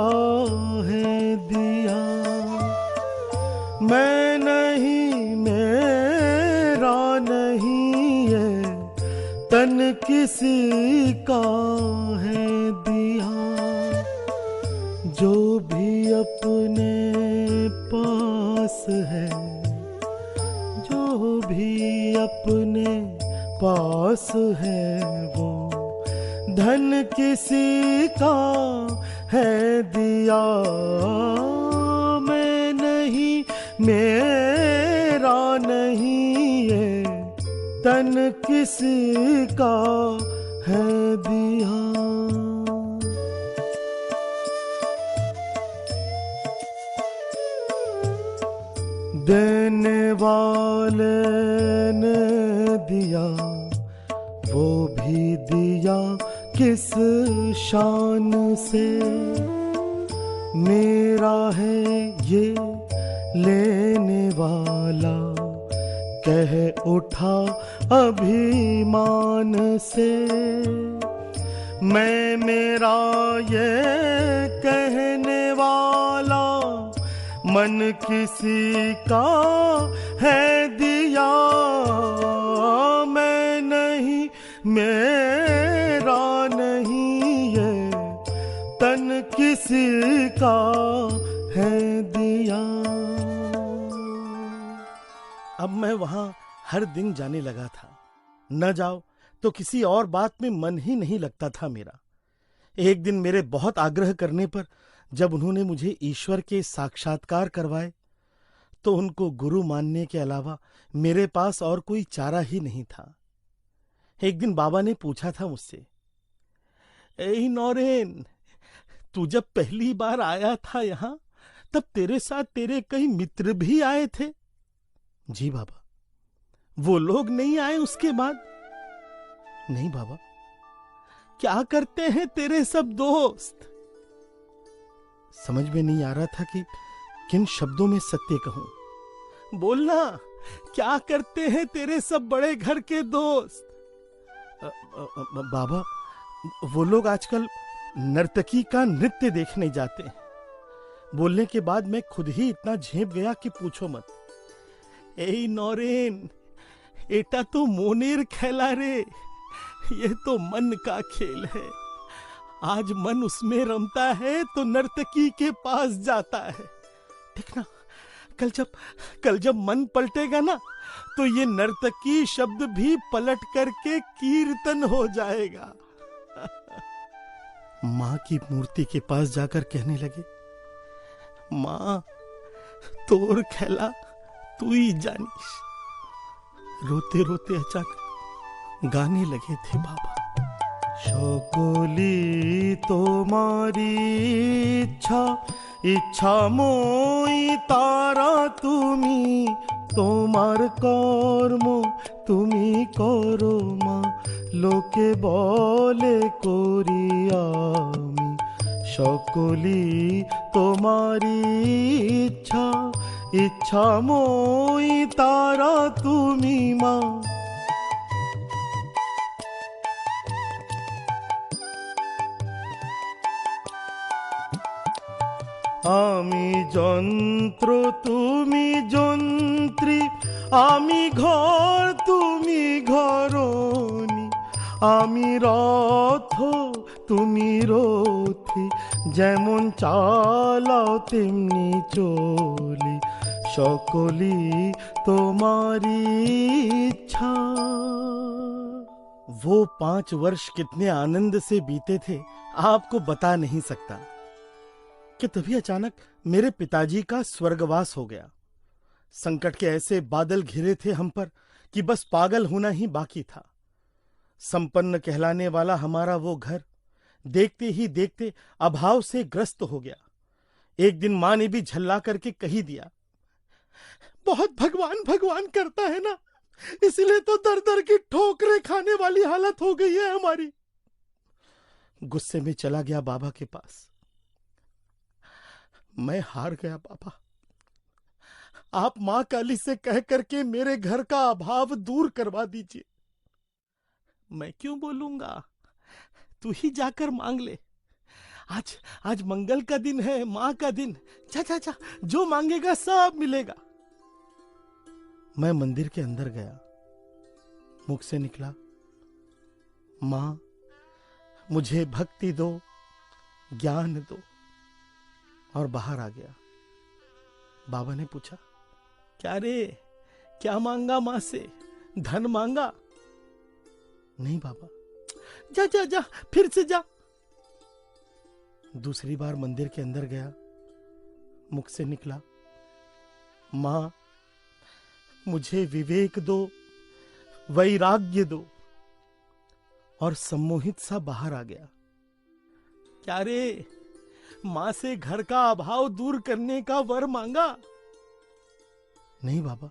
है दिया। मैं नहीं, मेरा नहीं ये तन किसी का है दिया। जो भी अपने पास है, जो भी अपने पास है, वो धन किसी का है दिया। मैं नहीं, मेरा नहीं ये तन किसी का है दिया। देने वाले ने दिया, वो भी दिया किस शान से। मेरा है ये लेने वाला, कह उठा अभिमान से। मैं मेरा ये कहने वाला, मन किसी का है दिया। मैं नहीं, मेरा नहीं ये तन किसी का है दिया। अब मैं वहां हर दिन जाने लगा था। न जाओ तो किसी और बात में मन ही नहीं लगता था मेरा। एक दिन मेरे बहुत आग्रह करने पर जब उन्होंने मुझे ईश्वर के साक्षात्कार करवाए तो उनको गुरु मानने के अलावा मेरे पास और कोई चारा ही नहीं था। एक दिन बाबा ने पूछा था मुझसे, ए नौरेन, तू जब पहली बार आया था यहां तब तेरे साथ तेरे कई मित्र भी आए थे? जी बाबा। वो लोग नहीं आए उसके बाद? नहीं बाबा। क्या करते हैं तेरे सब दोस्त? समझ में नहीं आ रहा था कि किन शब्दों में सत्य कहूं। बोलना, क्या करते हैं तेरे सब बड़े घर के दोस्त? बाबा, वो लोग आजकल नर्तकी का नृत्य देखने जाते हैं। बोलने के बाद मैं खुद ही इतना झेप गया कि पूछो मत। ए नौरेन, एटा तो मोनेर खेला रे, ये तो मन का खेल है। आज मन उसमें रमता है तो नर्तकी के पास जाता है। देखना, कल जब मन पलटेगा ना तो ये नर्तकी शब्द भी पलट करके कीर्तन हो जाएगा। मां की मूर्ति के पास जाकर कहने लगे, मां, तोर खेला तू ही जानिस। रोते रोते अचानक गाने लगे थे बाबा। সকলি তোমারি ইচ্ছা, ইচ্ছা মই তারা তুমি, তোমার কর্ম তুমি করো মা, লোকে বলে করি আমি। সকলি তোমারি ইচ্ছা, ইচ্ছা মই তারা তুমি মা। আমি যন্ত্র তুমি যন্ত্রী, আমি ঘর তুমি ঘরণী, আমি রথ তুমি রথী, যেমন চালাও তেমনি চলি, সকলি তোমাरी इच्छा। वो 5 वर्ष कितने आनंद से बीते थे आपको बता नहीं सकता कि तभी अचानक मेरे पिताजी का स्वर्गवास हो गया। संकट के ऐसे बादल घिरे थे हम पर कि बस पागल होना ही बाकी था। संपन्न कहलाने वाला हमारा वो घर देखते ही देखते अभाव से ग्रस्त हो गया। एक दिन मां ने भी झल्ला करके कही दिया, बहुत भगवान भगवान करता है ना, इसलिए तो दर दर की ठोकरें खाने वाली हालत हो गई है हमारी। गुस्से में चला गया बाबा के पास। मैं हार गया बाबा, आप मां काली से कह करके मेरे घर का अभाव दूर करवा दीजिए। मैं क्यों बोलूंगा, तू ही जाकर मांग ले। आज मंगल का दिन है, मां का दिन, जा जा जा, जो मांगेगा सब मिलेगा। मैं मंदिर के अंदर गया, मुख से निकला, मां मुझे भक्ति दो, ज्ञान दो, और बाहर आ गया। बाबा ने पूछा, क्या रे, क्या मांगा मां से, धन मांगा? नहीं बाबा। जा जा जा, फिर से जा। दूसरी बार मंदिर के अंदर गया, मुख से निकला, मां मुझे विवेक दो, वैराग्य दो, और सम्मोहित सा बाहर आ गया। क्या रे, मां से घर का अभाव दूर करने का वर मांगा? नहीं बाबा।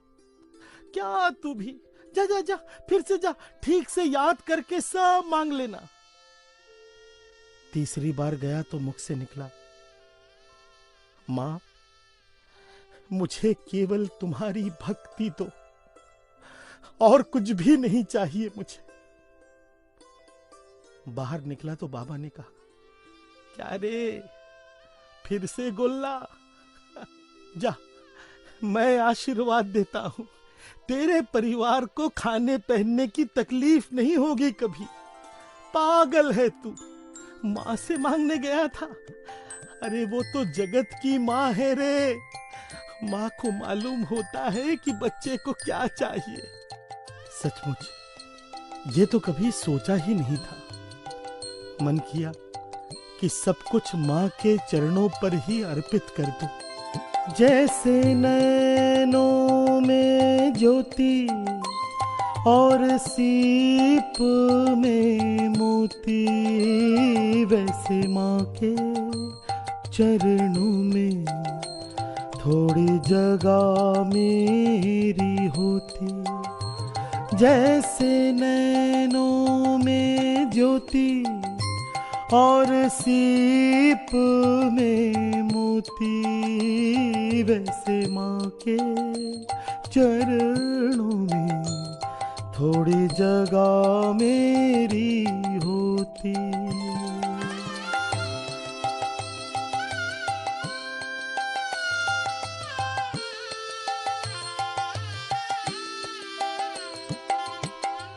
क्या तू भी, जा जा जा, फिर से जा, ठीक से याद करके सब मांग लेना। तीसरी बार गया तो मुख से निकला, मां मुझे केवल तुम्हारी भक्ति दो, और कुछ भी नहीं चाहिए मुझे। बाहर निकला तो बाबा ने कहा, क्या रे, फिर से गोल्ला? जा, मैं आशीर्वाद देता हूं, तेरे परिवार को खाने पहनने की तकलीफ नहीं होगी कभी। पागल है तू, मां से मांगने गया था। अरे वो तो जगत की मां है रे, मां को मालूम होता है कि बच्चे को क्या चाहिए। सचमुच ये तो कभी सोचा ही नहीं था। मन किया कि सब कुछ मां के चरणों पर ही अर्पित कर दूं। जैसे नैनों में ज्योति और सीप में मोती, वैसे मां के चरणों में थोड़ी जगह मेरी होती। जैसे नैनों में ज्योति और सीप में मोती, वैसे मां के चरणों में थोड़ी जगह मेरी होती।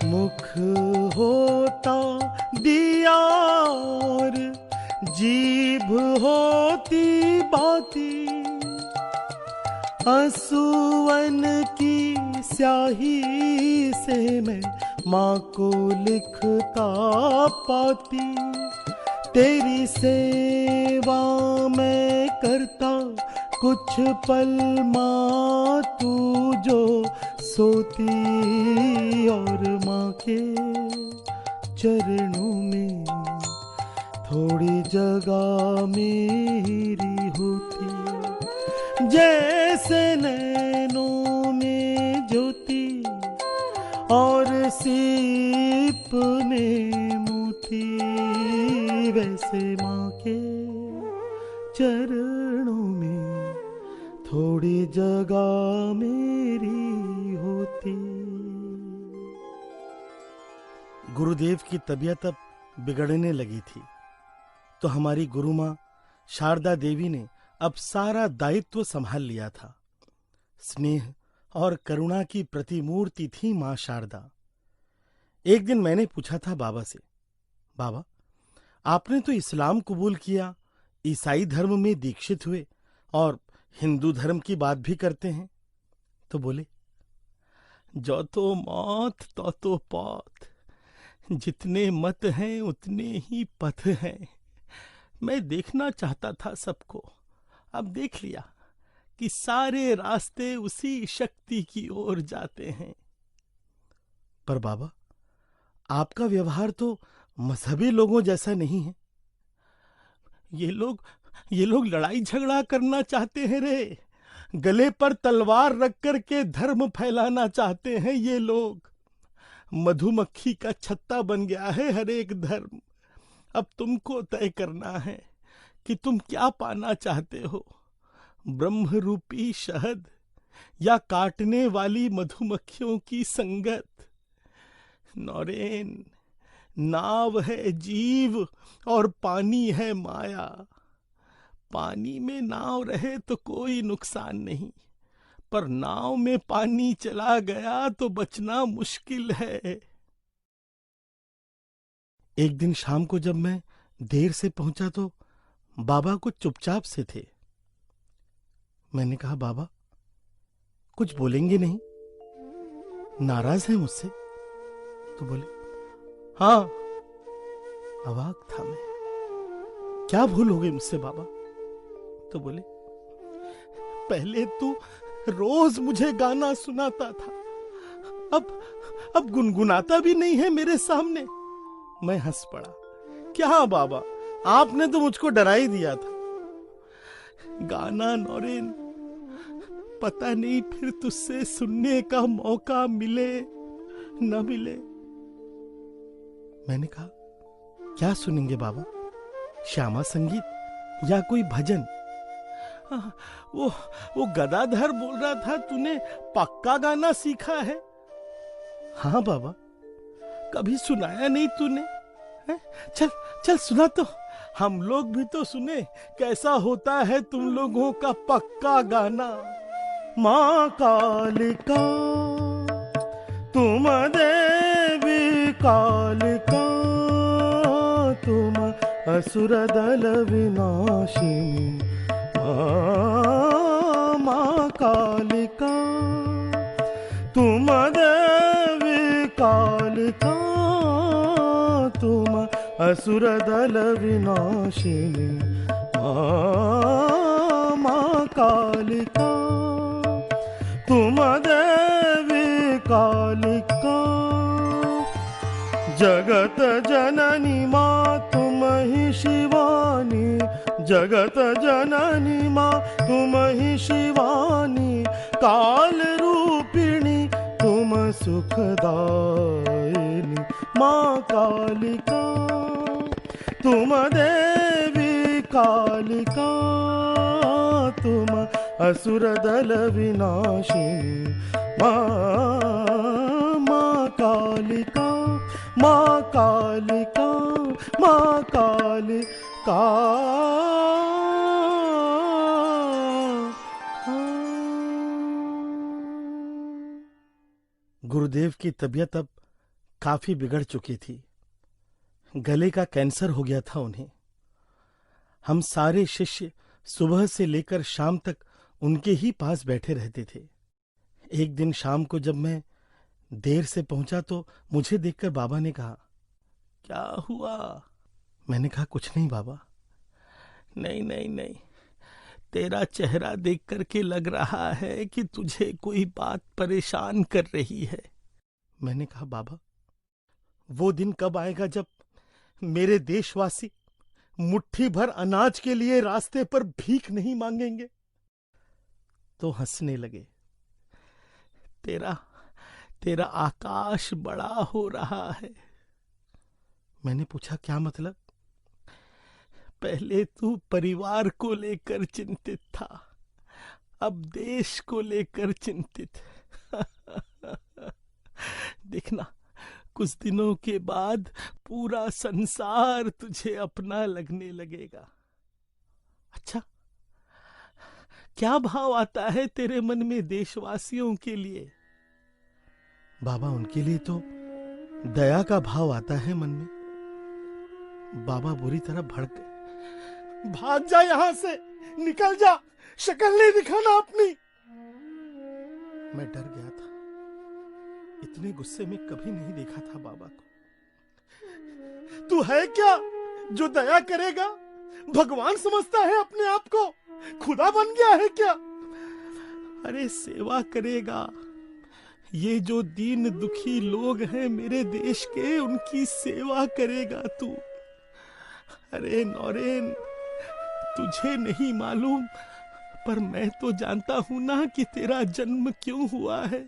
मुख होता दिया और जीभ होती बाती, आंसुअन की स्याही से मैं माँ को लिखता पाती। तेरी सेवा मैं करता कुछ पल माँ तू जो सोती, और माँ के चरणों में थोड़ी जगह मेरी होती। जैसे नैनों में ज्योति और सीप में मोती, वैसे माँ के चरणों में थोड़ी जगह मेरी होती। गुरुदेव की तबीयत अब बिगड़ने लगी थी, तो हमारी गुरु माँ शारदा देवी ने अब सारा दायित्व संभाल लिया था। स्नेह और करुणा की प्रतिमूर्ति थी मां शारदा। एक दिन मैंने पूछा था बाबा से, बाबा, आपने तो इस्लाम कबूल किया, ईसाई धर्म में दीक्षित हुए और हिंदू धर्म की बात भी करते हैं। तो बोले, जो तो मौत तो पौत, जितने मत हैं उतने ही पथ हैं। मैं देखना चाहता था सबको, अब देख लिया कि सारे रास्ते उसी शक्ति की ओर जाते हैं। पर बाबा, आपका व्यवहार तो मजहबी लोगों जैसा नहीं है। ये लोग लड़ाई झगड़ा करना चाहते हैं रे, गले पर तलवार रख कर के धर्म फैलाना चाहते हैं ये लोग। मधुमक्खी का छत्ता बन गया है हर एक धर्म। अब तुमको तय करना है कि तुम क्या पाना चाहते हो, ब्रह्म रूपी शहद या काटने वाली मधुमक्खियों की संगत। नौरेन, नाव है जीव और पानी है माया। पानी में नाव रहे तो कोई नुकसान नहीं, पर नाव में पानी चला गया तो बचना मुश्किल है। एक दिन शाम को जब मैं देर से पहुंचा तो बाबा कुछ चुपचाप से थे। मैंने कहा, बाबा कुछ बोलेंगे नहीं, नाराज हैं मुझसे? तो बोले, हाँ। अवाक था मैं, क्या भूल हो गई मुझसे बाबा? तो बोले, पहले तू रोज मुझे गाना सुनाता था, अब गुनगुनाता भी नहीं है मेरे सामने। मैं हंस पड़ा। क्या बाबा, आपने तो मुझको डरा ही दिया था। गाना नौरेन, पता नहीं फिर तुझसे सुनने का मौका मिले न मिले। मैंने कहा, क्या सुनेंगे बाबा, श्यामा संगीत या कोई भजन? वो गदाधर बोल रहा था तूने पक्का गाना सीखा है। हाँ बाबा, कभी सुनाया नहीं तूने है? चल सुना तो, हम लोग भी तो सुने कैसा होता है तुम लोगों का पक्का गाना। माँ कालिका तुम देवी कालिका, तुम असुर दल विनाशिनी। माँ कालिका तुम देवी कालिका, तुम असुर दल विनाशिनी। माँ कालिका तुम देवी कालिका, जगत जननी माँ तुम ही शिवानी। जगत जननी माँ तुम ही शिवानी, काल रूपिणी तुम सुखदायिनी। माँ कालिका तुम देवी कालिका, तुम असुर दल विनाशिनी। माँ कालिका, माँ कालिका, माँ कालिका। गुरुदेव की तबीयत अब काफी बिगड़ चुकी थी। गले का कैंसर हो गया था उन्हें। हम सारे शिष्य सुबह से लेकर शाम तक उनके ही पास बैठे रहते थे। एक दिन शाम को जब मैं देर से पहुंचा तो मुझे देखकर बाबा ने कहा, क्या हुआ? मैंने कहा, कुछ नहीं बाबा। नहीं, तेरा चेहरा देख करके लग रहा है कि तुझे कोई बात परेशान कर रही है। मैंने कहा, बाबा वो दिन कब आएगा जब मेरे देशवासी मुट्ठी भर अनाज के लिए रास्ते पर भीख नहीं मांगेंगे? तो हंसने लगे। तेरा आकाश बड़ा हो रहा है। मैंने पूछा, क्या मतलब? पहले तू परिवार को लेकर चिंतित था, अब देश को लेकर चिंतित। देखना, कुछ दिनों के बाद पूरा संसार तुझे अपना लगने लगेगा। अच्छा, क्या भाव आता है तेरे मन में देशवासियों के लिए? बाबा, उनके लिए तो दया का भाव आता है मन में। बाबा बुरी तरह भड़क गए। भाग जा यहां से, निकल जा, शक्ल नहीं दिखाना अपनी। मैं डर गया था, इतने गुस्से में कभी नहीं देखा था बाबा को। तू है क्या जो दया करेगा? भगवान समझता है अपने आप को? खुदा बन गया है क्या? अरे सेवा करेगा। ये जो दीन दुखी लोग हैं मेरे देश के, उनकी सेवा करेगा तू। अरे नौरेन, तुझे नहीं मालूम, पर मैं तो जानता हूं ना कि तेरा जन्म क्यों हुआ है।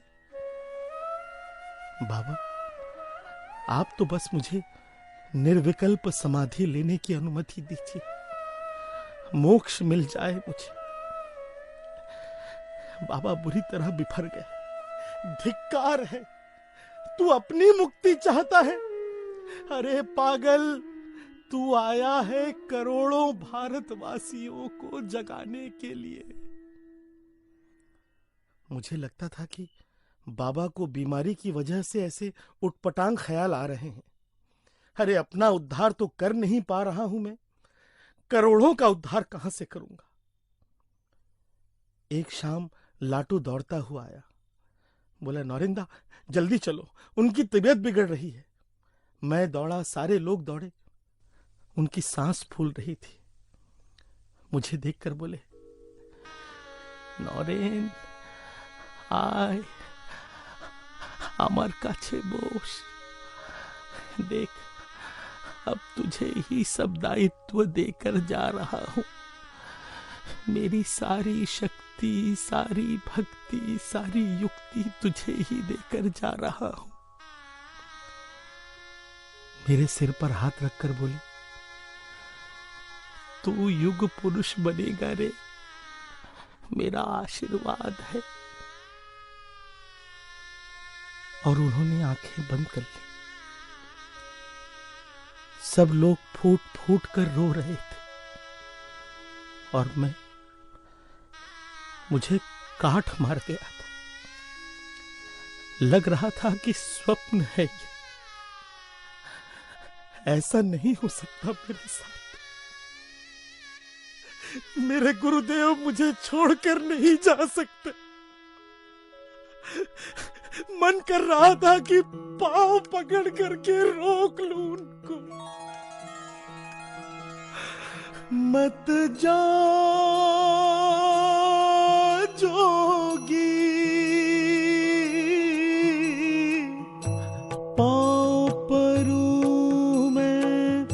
बाबा, आप तो बस मुझे निर्विकल्प समाधि लेने की अनुमति दीजिए, मोक्ष मिल जाए मुझे। बाबा बुरी तरह बिफर गए। धिक्कार है, तू अपनी मुक्ति चाहता है? अरे पागल, तू आया है करोड़ों भारतवासियों को जगाने के लिए। मुझे लगता था कि बाबा को बीमारी की वजह से ऐसे उटपटांग ख्याल आ रहे हैं। अरे अपना उद्धार तो कर नहीं पा रहा हूं मैं, करोड़ों का उद्धार कहां से करूंगा? एक शाम लाटू दौड़ता हुआ आया, बोला, नौरिंदा जल्दी चलो, उनकी तबीयत बिगड़ रही है। मैं दौड़ा, सारे लोग दौड़े। उनकी सांस फूल रही थी। मुझे देखकर बोले, नौरेन आय, আমার কাছে বস, देख अब तुझे ही सब दायित्व देकर जा रहा हूं। मेरी सारी शक्ति, सारी भक्ति, सारी युक्ति तुझे ही देकर जा रहा हूं। मेरे सिर पर हाथ रखकर बोली, तू युग पुरुष बनेगा रे, मेरा आशीर्वाद है। और उन्होंने आंखें बंद कर ली। सब लोग फूट फूट कर रो रहे थे और मुझे काठ मार गया था। लग रहा था कि स्वप्न है ये, ऐसा नहीं हो सकता मेरे साथ। मेरे गुरुदेव मुझे छोड़कर नहीं जा सकते। मन कर रहा था कि पांव पकड़ करके रोक लूं उनको। मत जा जोगी, पांव परूं मैं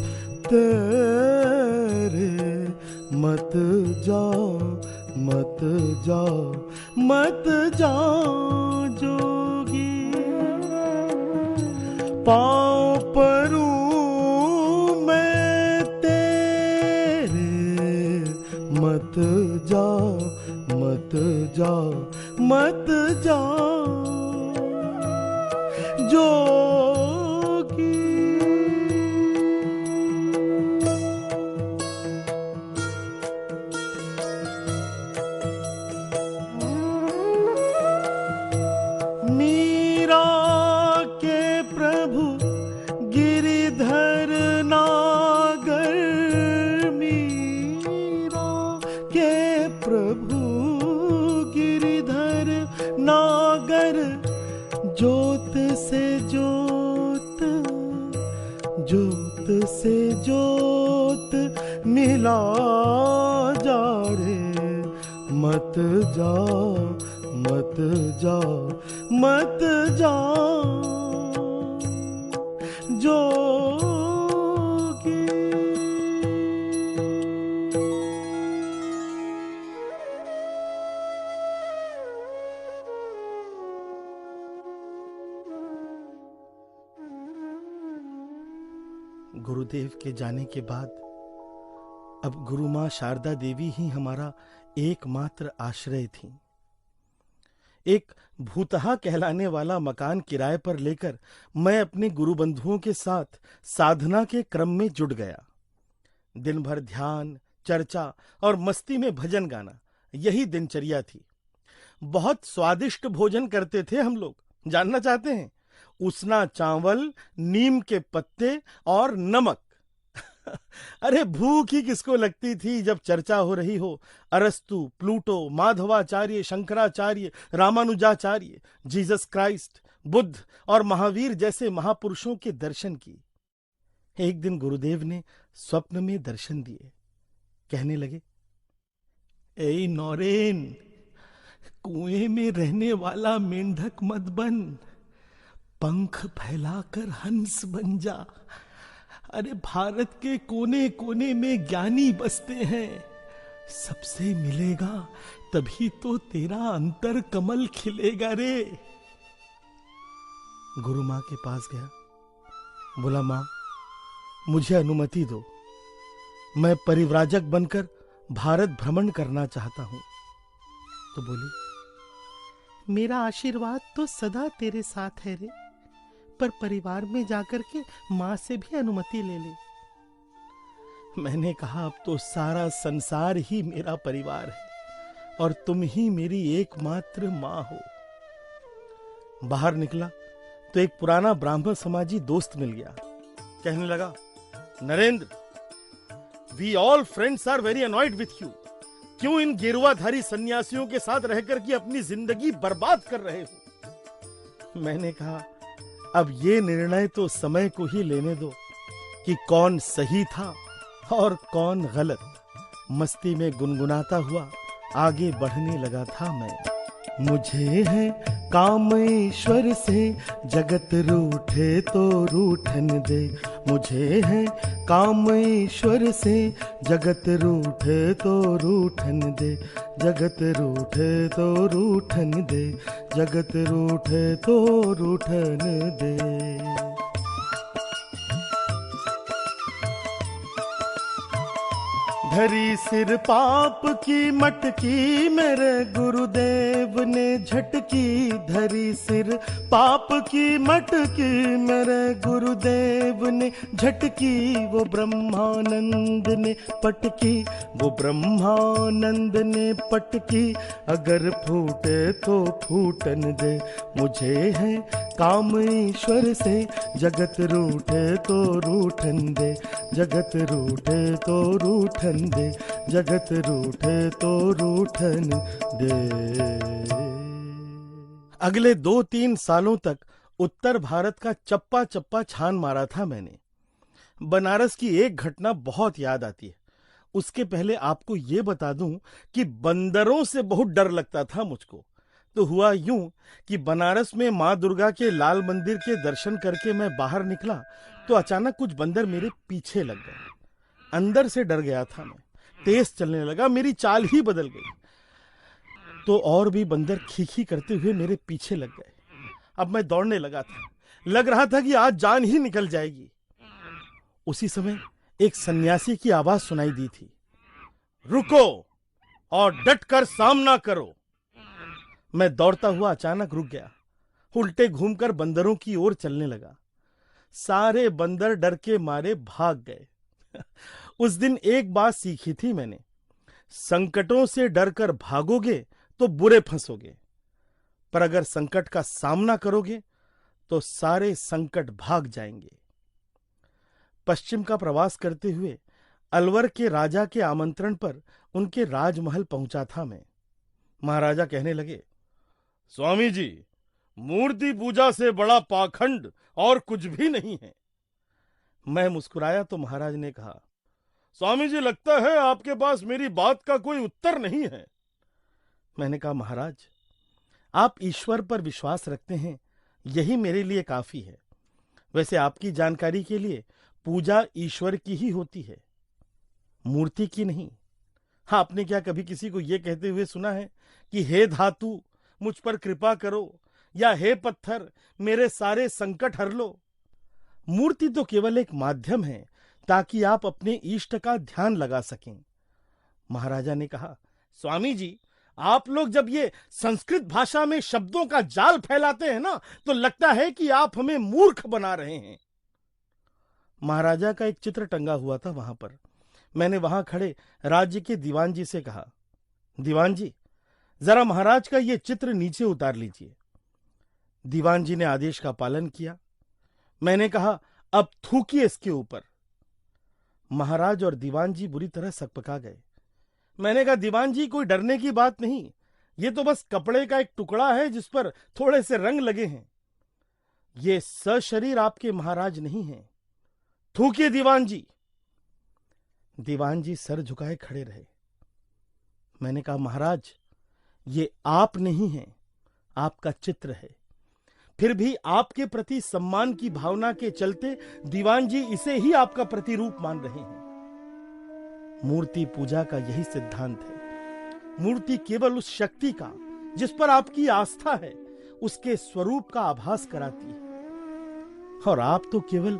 तेरे। मत जाओ, मत जाओ, मत जाओ जोगी, पांव परूं मैं तेरे। मत जाओ, मत जाओ, मत जाओ जोगी। मीरा के प्रभु गिरिधर नागर, मीरा के प्रभु गिरिधर नागर। जोत से जोत, जोत से जोत मिला जा रे। मत जाओ, मत जाओ, मत जाओ जोगी। गुरुदेव के जाने के बाद अब गुरु मां शारदा देवी ही हमारा एकमात्र आश्रय थी। एक भूतहा कहलाने वाला मकान किराए पर लेकर मैं अपने गुरु बंधुओं के साथ साधना के क्रम में जुट गया। दिन भर ध्यान, चर्चा और मस्ती में भजन गाना, यही दिनचर्या थी। बहुत स्वादिष्ट भोजन करते थे हम लोग। जानना चाहते हैं? उसना चावल, नीम के पत्ते और नमक। अरे भूख ही किसको लगती थी जब चर्चा हो रही हो अरस्तु, Plato, Madhvacharya, Shankaracharya, Ramanujacharya, Jesus Christ, Buddha और महावीर जैसे महापुरुषों के दर्शन की। एक दिन गुरुदेव ने स्वप्न में दर्शन दिए। कहने लगे, ए नौरेन, कुएं में रहने वाला मेंढक मत बन, पंख फैलाकर हंस बन जा। अरे भारत के कोने कोने में ज्ञानी बसते हैं, सबसे मिलेगा तभी तो तेरा अंतर कमल खिलेगा रे। गुरु मां के पास गया, बोला, मां मुझे अनुमति दो, मैं परिव्राजक बनकर भारत भ्रमण करना चाहता हूं। तो बोली, मेरा आशीर्वाद तो सदा तेरे साथ है रे, पर परिवार में जाकर के मां से भी अनुमति ले ले। मैंने कहा, अब तो सारा संसार ही मेरा परिवार है और तुम ही मेरी एकमात्र मां हो। बाहर निकला तो एक पुराना ब्राह्मण समाजी दोस्त मिल गया। कहने लगा, Narendra, we all friends are very annoyed with you. क्यों इन गेरुआधारी सन्यासियों के साथ रहकर के अपनी जिंदगी बर्बाद कर रहे हो? मैंने कहा, अब ये निर्णय तो समय को ही लेने दो कि कौन सही था और कौन गलत। मस्ती में गुनगुनाता हुआ आगे बढ़ने लगा था मैं। मुझे है काम ईश्वर से, जगत रूठे तो रूठन दे। मुझे है काम ईश्वर से, जगत रूठे तो रूठन दे। जगत रूठे तो रूठन दे, जगत रूठे तो रूठन दे। धरी सिर पाप की मटकी, मेरे गुरुदेव ने झटकी। धरी सिर पाप की मटकी, मेरे गुरुदेव ने झटकी। वो ब्रह्मानंद ने पटकी, वो ब्रह्मानंद ने पटकी। अगर फूटे तो फूटन दे। मुझे है काम ईश्वर से, जगत रूठे तो रूठन दे। जगत रूठे तो रूठन दे, जगत रूठे तो रूठन दे। अगले 2-3 सालों तक उत्तर भारत का चप्पा चप्पा छान मारा था मैंने। बनारस की एक घटना बहुत याद आती है। उसके पहले आपको ये बता दूं कि बंदरों से बहुत डर लगता था मुझको। तो हुआ यूं कि बनारस में माँ दुर्गा के लाल मंदिर के दर्शन करके मैं बाहर निकला तो अचानक कुछ बंदर मेरे पीछे लग गए। अंदर से डर गया था मैं, तेज चलने लगा, मेरी चाल ही बदल गई। तो और भी बंदर खी करते हुए मेरे पीछे लग गए। अब मैं दौड़ने लगा था, लग रहा था कि आज जान ही निकल जाएगी। उसी समय एक सन्यासी की आवाज सुनाई दी थी, रुको और डटकर सामना करो। मैं दौड़ता हुआ अचानक रुक गया, उल्टे घूमकर बंदरों की ओर चलने लगा। सारे बंदर डर के मारे भाग गए। उस दिन एक बात सीखी थी मैंने, संकटों से डरकर भागोगे तो बुरे फंसोगे, पर अगर संकट का सामना करोगे तो सारे संकट भाग जाएंगे। पश्चिम का प्रवास करते हुए अलवर के राजा के आमंत्रण पर उनके राजमहल पहुंचा था मैं। महाराजा कहने लगे, स्वामी जी, मूर्ति पूजा से बड़ा पाखंड और कुछ भी नहीं है। मैं मुस्कुराया तो महाराज ने कहा, स्वामी जी, लगता है आपके पास मेरी बात का कोई उत्तर नहीं है। मैंने कहा, महाराज, आप ईश्वर पर विश्वास रखते हैं, यही मेरे लिए काफी है। वैसे आपकी जानकारी के लिए पूजा ईश्वर की ही होती है, मूर्ति की नहीं। हाँ, आपने क्या कभी किसी को यह कहते हुए सुना है कि हे धातु मुझ पर कृपा करो, या हे पत्थर मेरे सारे संकट हर लो? मूर्ति तो केवल एक माध्यम है ताकि आप अपने इष्ट का ध्यान लगा सकें। महाराजा ने कहा, स्वामी जी, आप लोग जब ये संस्कृत भाषा में शब्दों का जाल फैलाते हैं ना, तो लगता है कि आप हमें मूर्ख बना रहे हैं। महाराजा का एक चित्र टंगा हुआ था वहां पर। मैंने वहां खड़े राज्य के दीवान जी से कहा, दीवान जी, जरा महाराज का ये चित्र नीचे उतार लीजिए। दीवान जी ने आदेश का पालन किया। मैंने कहा, अब थूकिए इसके ऊपर। महाराज और दीवान जी बुरी तरह सकपका गए। मैंने कहा, दीवान जी, कोई डरने की बात नहीं, ये तो बस कपड़े का एक टुकड़ा है जिस पर थोड़े से रंग लगे हैं। ये सशरीर आपके महाराज नहीं हैं। थूकिए दीवान जी। दीवान जी सर झुकाए खड़े रहे। मैंने कहा, महाराज, ये आप नहीं हैं, आपका चित्र है। फिर भी आपके प्रति सम्मान की भावना के चलते दीवान जी इसे ही आपका प्रतिरूप मान रहे हैं। मूर्ति पूजा का यही सिद्धांत है। मूर्ति केवल उस शक्ति का जिस पर आपकी आस्था है, उसके स्वरूप का आभास कराती है। और आप तो केवल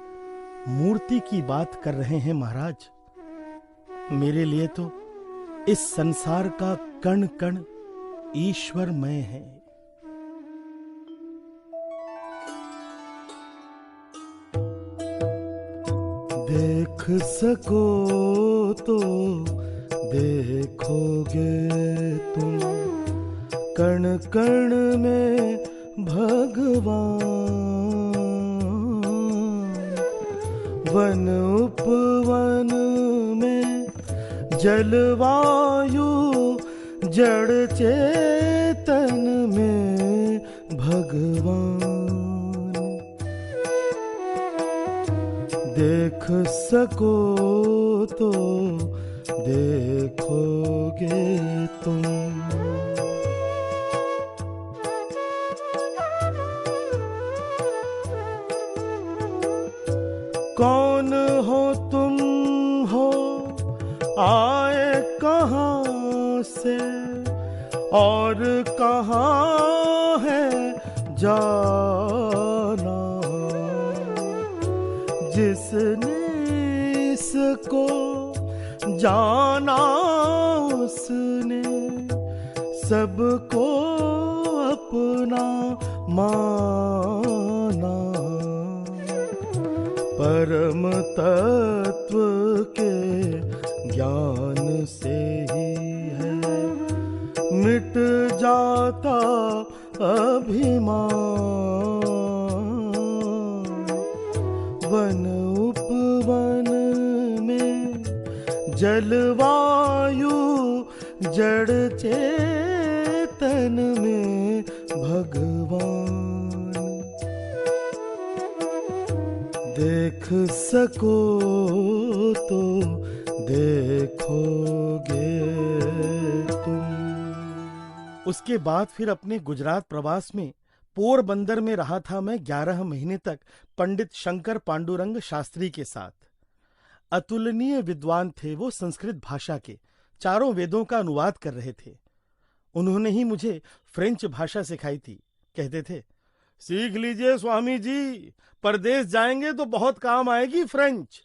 मूर्ति की बात कर रहे हैं महाराज। मेरे लिए तो इस संसार का कण कण ईश्वरमय है। देख सको तो देखोगे तुम कण कण में भगवान। वन उपवन में जलवायु जड़ चेतन में भगवान। देख सको तो देखोगे तुम। कौन हो तुम हो, आए कहाँ से और कहाँ है जाना। जिसने इसको जाना उसने सबको अपना माना। परम तत्व के ज्ञान से ही है मिट जाता अभिमान। वन उपवन में जलवायु जड़ चेतन में भगवान। देख सको तो देखोगे तुम। उसके बाद फिर अपने गुजरात प्रवास में पोरबंदर में रहा था मैं 11 महीने तक पंडित शंकर पांडुरंग शास्त्री के साथ। अतुलनीय विद्वान थे वो। संस्कृत भाषा के 4 वेदों का अनुवाद कर रहे थे। उन्होंने ही मुझे फ्रेंच भाषा सिखाई थी। कहते थे, सीख लीजिए स्वामी जी, परदेश जाएंगे तो बहुत काम आएगी फ्रेंच।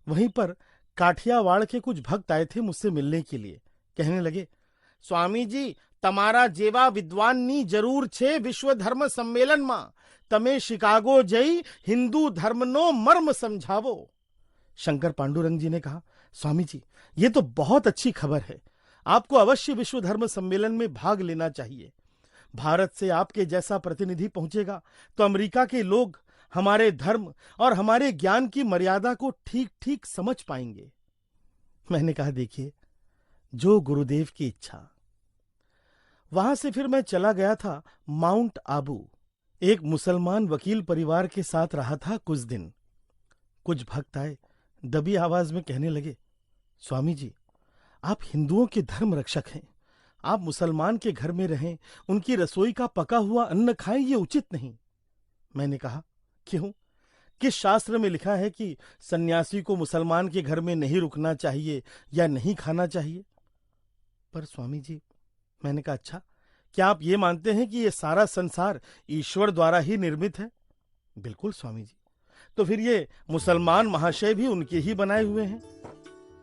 वहीं पर काठियावाड़ के कुछ भक्त आए थे मुझसे मिलने के लिए। कहने लगे, स्वामी जी, तमारा जेवा विद्वाननी जरूर छे विश्व धर्म सम्मेलन मा। तमे शिकागो जई हिंदू धर्मनो मर्म समझावो। शंकर पांडुरंग जी ने कहा, स्वामी जी, ये तो बहुत अच्छी खबर है। आपको अवश्य विश्व धर्म सम्मेलन में भाग लेना चाहिए। भारत से आपके जैसा प्रतिनिधि पहुंचेगा तो अमेरिका के लोग हमारे धर्म और हमारे ज्ञान की मर्यादा को ठीक ठीक समझ पाएंगे। मैंने कहा, देखिए, जो गुरुदेव की इच्छा। वहां से फिर मैं चला गया था माउंट आबू। एक मुसलमान वकील परिवार के साथ रहा था कुछ दिन। कुछ भक्त आए, दबी आवाज में कहने लगे, स्वामी जी, आप हिंदुओं के धर्म रक्षक हैं। आप मुसलमान के घर में रहें, उनकी रसोई का पका हुआ अन्न खाएं, ये उचित नहीं। मैंने कहा, क्यों? किस शास्त्र में लिखा है कि सन्यासी को मुसलमान के घर में नहीं रुकना चाहिए या नहीं खाना चाहिए? पर स्वामी जी, मैंने कहा, अच्छा, क्या आप ये मानते हैं कि ये सारा संसार ईश्वर द्वारा ही निर्मित है? बिल्कुल स्वामी जी। तो फिर ये मुसलमान महाशय भी उनके ही बनाए हुए हैं?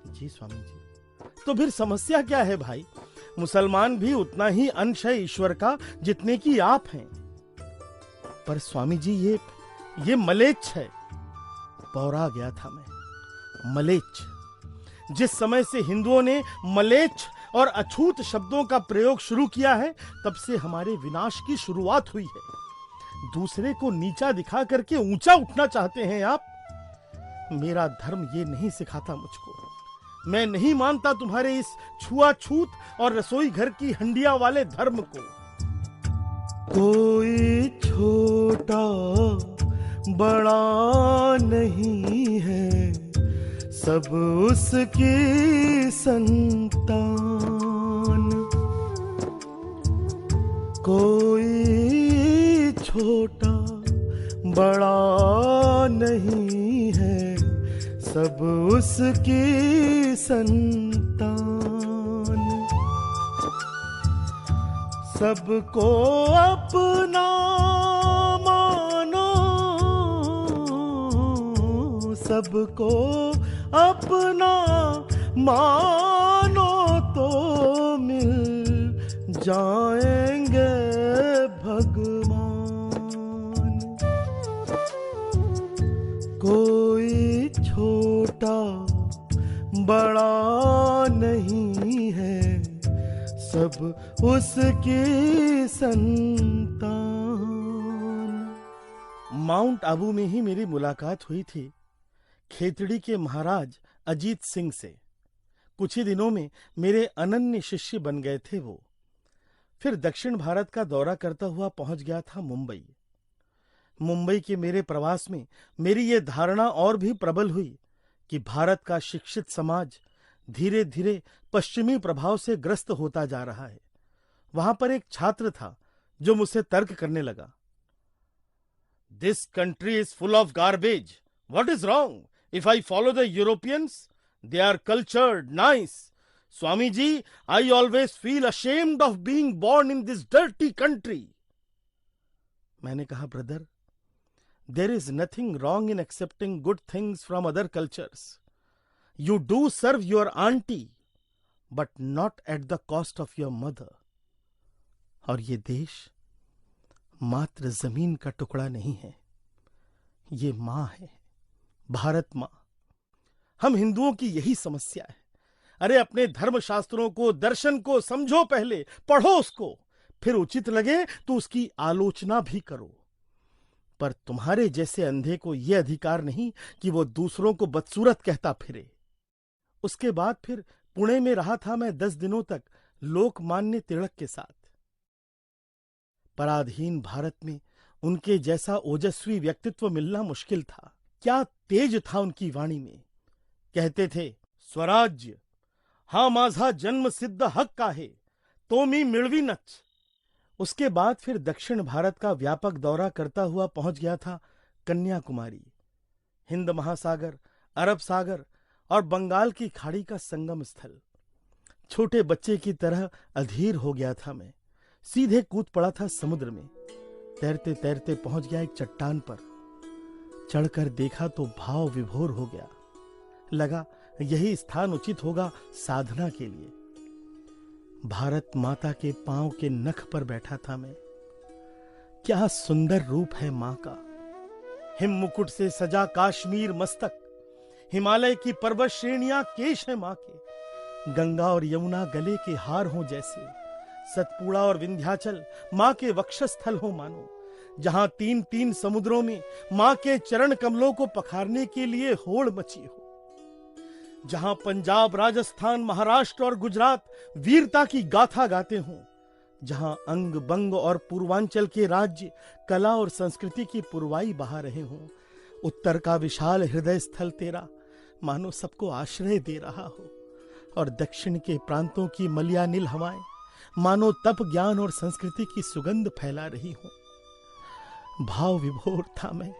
जी स्वामी जी। तो फिर समस्या क्या है भाई? मुसलमान भी उतना ही अंश है ईश्वर का जितने की आप हैं। पर स्वामी जी, ये मलेच्छ है। पौरा गया था मैं। मलेच्छ। जिस समय से हिंदुओं ने मलेच्छ और अछूत शब्दों का प्रयोग शुरू किया है, तब से हमारे विनाश की शुरुआत हुई है। दूसरे को नीचा दिखा करके ऊंचा उठना चाहते हैं आप। मेरा धर्म ये नहीं सिखाता मुझको। मैं नहीं मानता तुम्हारे इस छुआछूत और रसोई घर की हंडिया वाले धर्म को। कोई छोटा बड़ा नहीं है, सब उसकी संतान। कोई छोटा बड़ा नहीं है, सब उसकी संतान। सबको अपना मानो, सबको अपना मानो तो मिल जाएंगे भगवान। कोई छोटा बड़ा नहीं है, सब उसकी संतान। माउंट आबू में ही मेरी मुलाकात हुई थी खेतड़ी के महाराज अजीत सिंह से। कुछ ही दिनों में मेरे अनन्य शिष्य बन गए थे वो। फिर दक्षिण भारत का दौरा करता हुआ पहुंच गया था मुंबई। मुंबई के मेरे प्रवास में मेरी ये धारणा और भी प्रबल हुई कि भारत का शिक्षित समाज धीरे धीरे पश्चिमी प्रभाव से ग्रस्त होता जा रहा है। वहां पर एक छात्र था जो मुझसे तर्क करने लगा। This country is full of garbage. What is wrong if I follow the Europeans? They are cultured, nice. Swami ji, I always feel ashamed of being born in this dirty country. मैंने कहा, brother, there is nothing wrong in accepting good things from other cultures. You do serve your auntie, but not at the cost of your mother. और ये देश मात्र जमीन का टुकड़ा नहीं है, ये मां है, भारत मां। हम हिंदुओं की यही समस्या है। अरे अपने धर्म शास्त्रों को, दर्शन को समझो, पहले पढ़ो उसको, फिर उचित लगे तो उसकी आलोचना भी करो। पर तुम्हारे जैसे अंधे को यह अधिकार नहीं कि वो दूसरों को बदसूरत कहता फिरे। उसके बाद फिर पुणे में रहा था मैं 10 दिनों तक लोकमान्य तिलक के साथ। पराधीन भारत में उनके जैसा ओजस्वी व्यक्तित्व मिलना मुश्किल था। क्या तेज था उनकी वाणी में। कहते थे, स्वराज्य हा माझा जन्म सिद्ध हक्क आहे, तो मी मिळवीनच। उसके बाद फिर दक्षिण भारत का व्यापक दौरा करता हुआ पहुंच गया था कन्याकुमारी। हिंद महासागर, अरब सागर और बंगाल की खाड़ी का संगम स्थल। छोटे बच्चे की तरह अधीर हो गया था मैं। सीधे कूद पड़ा था समुद्र में। तैरते तैरते पहुंच गया एक चट्टान पर। चढ़कर देखा तो भाव विभोर हो गया। लगा यही स्थान उचित होगा साधना के लिए। भारत माता के पांव के नख पर बैठा था मैं। क्या सुंदर रूप है मां का। हिम मुकुट से सजा काश्मीर मस्तक, हिमालय की पर्वत श्रेणियां केश है मां के। गंगा और यमुना गले के हार हों जैसे, सतपुड़ा और विंध्याचल मां के वक्षस्थल हो मानो। जहां 3-3 समुद्रों में मां के चरण कमलों को पखारने के लिए होड़ मची हो। जहां पंजाब, राजस्थान, महाराष्ट्र और गुजरात वीरता की गाथा गाते हों। जहां अंग बंग और पूर्वांचल के राज्य कला और संस्कृति की पुरवाई बहा रहे हों। उत्तर का विशाल हृदय स्थल तेरा मानो सबको आश्रय दे रहा हो, और दक्षिण के प्रांतों की मलयानिल हवाएं मानो तप, ज्ञान और संस्कृति की सुगंध फैला रही हो। भाव विभोर था मैं।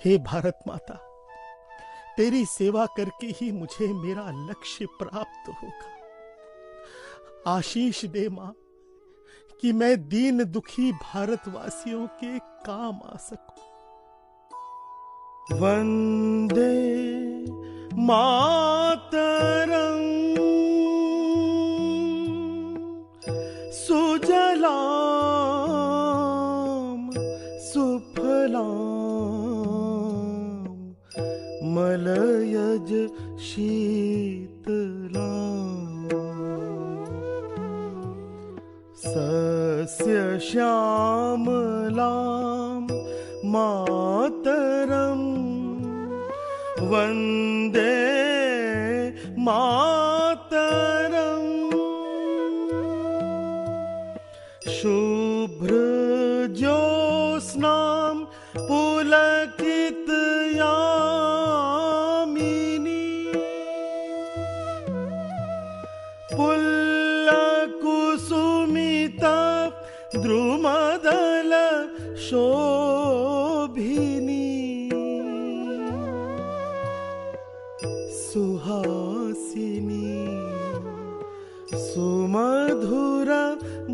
हे भारत माता, तेरी सेवा करके ही मुझे मेरा लक्ष्य प्राप्त होगा। आशीष दे मां कि मैं दीन दुखी भारतवासियों के काम आ सकूं। वंदे मातरम सुजलाम सुफलाम मलयज शीतलाम। सस्य श्यामलां मातरं वन्दे मातरम्। शुभ्रज्योत्स्नां पुलकितयामिनी पुल्लकुसुमित द्रुमदल शोभिनी सुहासिनी सुमधुर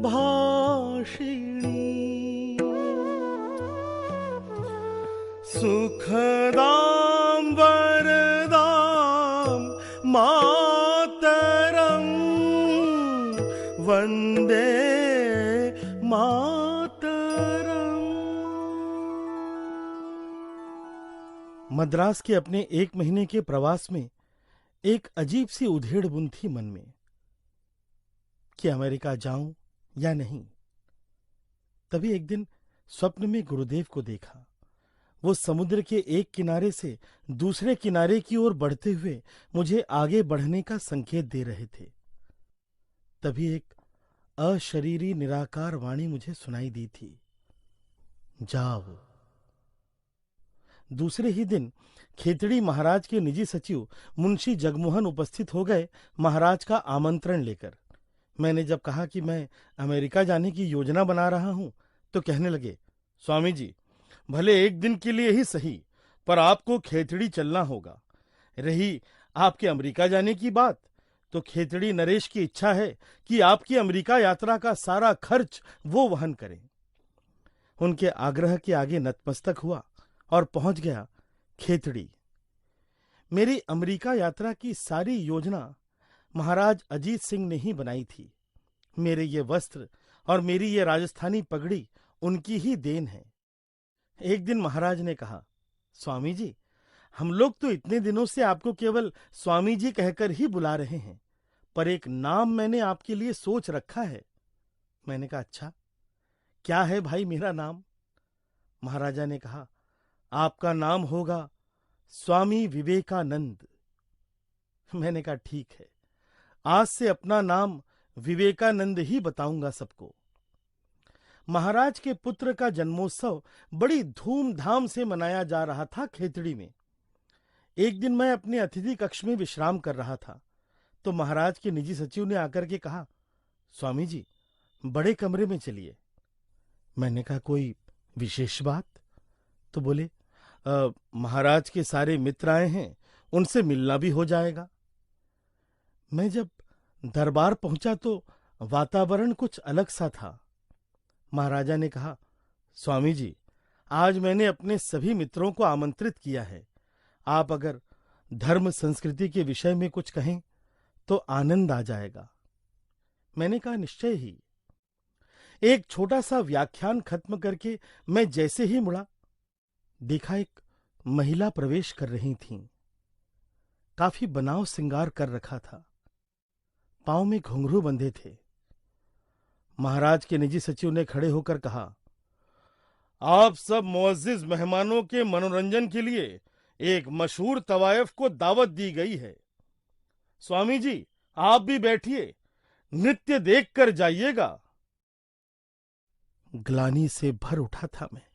भाषिणी सुखदां वरदां मातरं वन्दे मातरम्। मद्रास के अपने 1 महीने के प्रवास में एक अजीब सी उधेड़ बुन थी मन में कि अमेरिका जाऊं या नहीं। तभी एक दिन स्वप्न में गुरुदेव को देखा। वो समुद्र के एक किनारे से दूसरे किनारे की ओर बढ़ते हुए मुझे आगे बढ़ने का संकेत दे रहे थे। तभी एक अशरीरी निराकार वाणी मुझे सुनाई दी थी, जाओ। दूसरे ही दिन खेतड़ी महाराज के निजी सचिव मुंशी जगमोहन उपस्थित हो गए महाराज का आमंत्रण लेकर। मैंने जब कहा कि मैं अमेरिका जाने की योजना बना रहा हूं तो कहने लगे, स्वामी जी भले एक दिन के लिए ही सही, पर आपको खेतड़ी चलना होगा। रही आपके अमेरिका जाने की बात, तो खेतड़ी नरेश की इच्छा है कि आपकी अमेरिका यात्रा का सारा खर्च वो वहन करें। उनके आग्रह के आगे नतमस्तक हुआ और पहुंच गया खेतड़ी। मेरी अमेरिका यात्रा की सारी योजना महाराज अजीत सिंह ने ही बनाई थी। मेरे ये वस्त्र और मेरी ये राजस्थानी पगड़ी उनकी ही देन है। एक दिन महाराज ने कहा, स्वामी जी हम लोग तो इतने दिनों से आपको केवल स्वामी जी कहकर ही बुला रहे हैं, पर एक नाम मैंने आपके लिए सोच रखा है। मैंने कहा, अच्छा क्या है भाई मेरा नाम? महाराजा ने कहा, आपका नाम होगा स्वामी विवेकानंद। मैंने कहा, ठीक है, आज से अपना नाम विवेकानंद ही बताऊंगा सबको। महाराज के पुत्र का जन्मोत्सव बड़ी धूमधाम से मनाया जा रहा था खेतड़ी में। एक दिन मैं अपने अतिथि कक्ष में विश्राम कर रहा था तो महाराज के निजी सचिव ने आकर के कहा, स्वामी जी बड़े कमरे में चलिए। मैंने कहा, कोई विशेष बात? तो बोले, महाराज के सारे मित्र आए हैं, उनसे मिलना भी हो जाएगा। मैं जब दरबार पहुंचा तो वातावरण कुछ अलग सा था। महाराजा ने कहा, स्वामी जी आज मैंने अपने सभी मित्रों को आमंत्रित किया है। आप अगर धर्म संस्कृति के विषय में कुछ कहें तो आनंद आ जाएगा। मैंने कहा, निश्चय ही। एक छोटा सा व्याख्यान खत्म करके मैं जैसे ही मुड़ा, देखा एक महिला प्रवेश कर रही थीं। काफी बनाव श्रृंगार कर रखा था, पांव में घुंघरू बंधे थे। महाराज के निजी सचिव ने खड़े होकर कहा, आप सब मुअज्जिज मेहमानों के मनोरंजन के लिए एक मशहूर तवायफ को दावत दी गई है। स्वामी जी आप भी बैठिए, नृत्य देखकर जाइएगा। ग्लानि से भर उठा था मैं।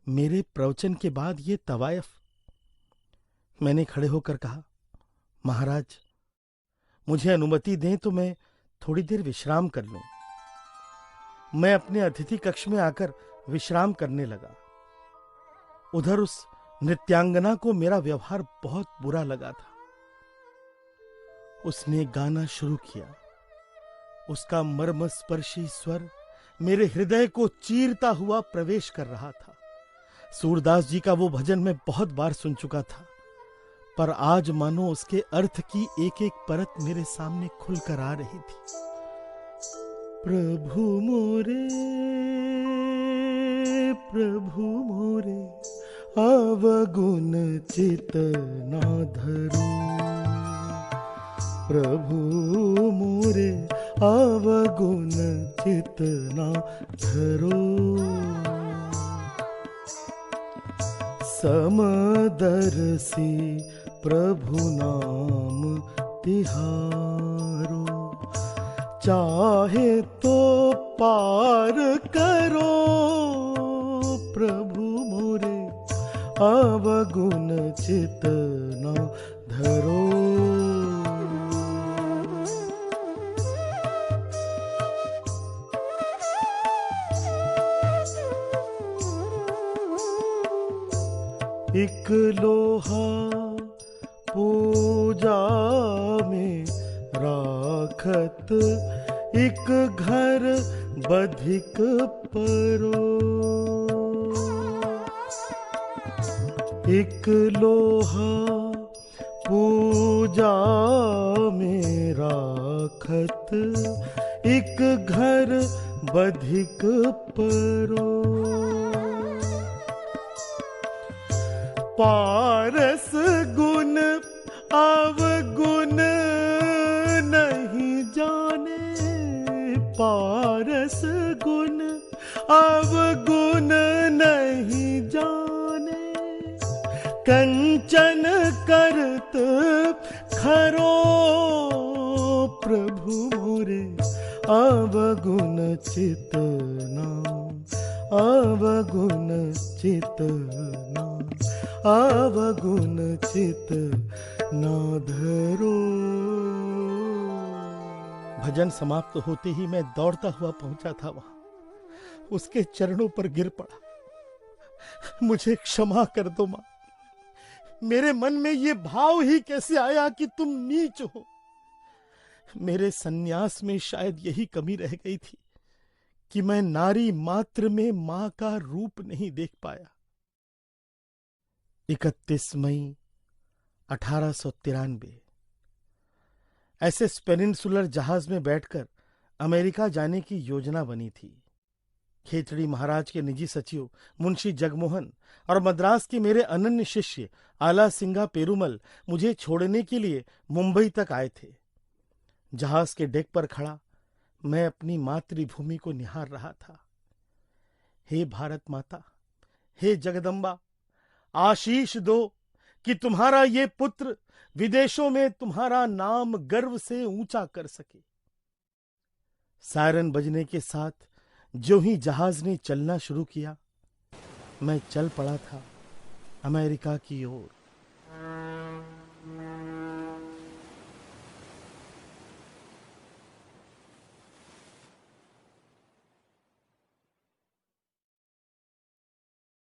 मेरे प्रवचन के बाद ये तवायफ। मैंने खड़े होकर कहा, महाराज मुझे अनुमति दें तो मैं थोड़ी देर विश्राम कर लूं। मैं अपने अतिथि कक्ष में आकर विश्राम करने लगा। उधर उस नृत्यांगना को मेरा व्यवहार बहुत बुरा लगा था। उसने गाना शुरू किया। उसका मर्मस्पर्शी स्वर मेरे हृदय को चीरता हुआ प्रवेश कर रहा था। सूरदास जी का वो भजन मैं बहुत बार सुन चुका था, पर आज मानो उसके अर्थ की एक एक परत मेरे सामने खुलकर आ रही थी। प्रभु मोरे अवगुण चित ना धरू। प्रभु मोरे अवगुण चित ना धरो। समदर्शी प्रभु नाम तिहारो, चाहे तो पार करो प्रभु मोरे, अवगुण चित ना धरो। एक लोहा पूजा में राखत, एक घर बधिक परो। एक लोहा पूजा में राखत, एक घर बधिक परो। पारस गुण अवगुण नहीं जाने, पारस गुण अवगुण नहीं जाने। कंचन करत खरो प्रभु मोरे, अवगुण चित ना, अवगुण चित ना, अवगुण चित ना धरो। भजन समाप्त होते ही मैं दौड़ता हुआ पहुंचा था वहां, उसके चरणों पर गिर पड़ा। मुझे क्षमा कर दो मां, मेरे मन में ये भाव ही कैसे आया कि तुम नीच हो। मेरे सन्यास में शायद यही कमी रह गई थी कि मैं नारी मात्र में मां का रूप नहीं देख पाया। 31 मई 1893 एसएस पेनिनसुलर जहाज में बैठकर अमेरिका जाने की योजना बनी थी। खेतड़ी महाराज के निजी सचिव मुंशी जगमोहन और मद्रास के मेरे अनन्य शिष्य आला सिंगा पेरुमल मुझे छोड़ने के लिए मुंबई तक आए थे। जहाज के डेक पर खड़ा मैं अपनी मातृभूमि को निहार रहा था। हे भारत माता, हे जगदम्बा, आशीष दो कि तुम्हारा ये पुत्र विदेशों में तुम्हारा नाम गर्व से ऊंचा कर सके। सायरन बजने के साथ जो ही जहाज ने चलना शुरू किया, मैं चल पड़ा था अमेरिका की ओर।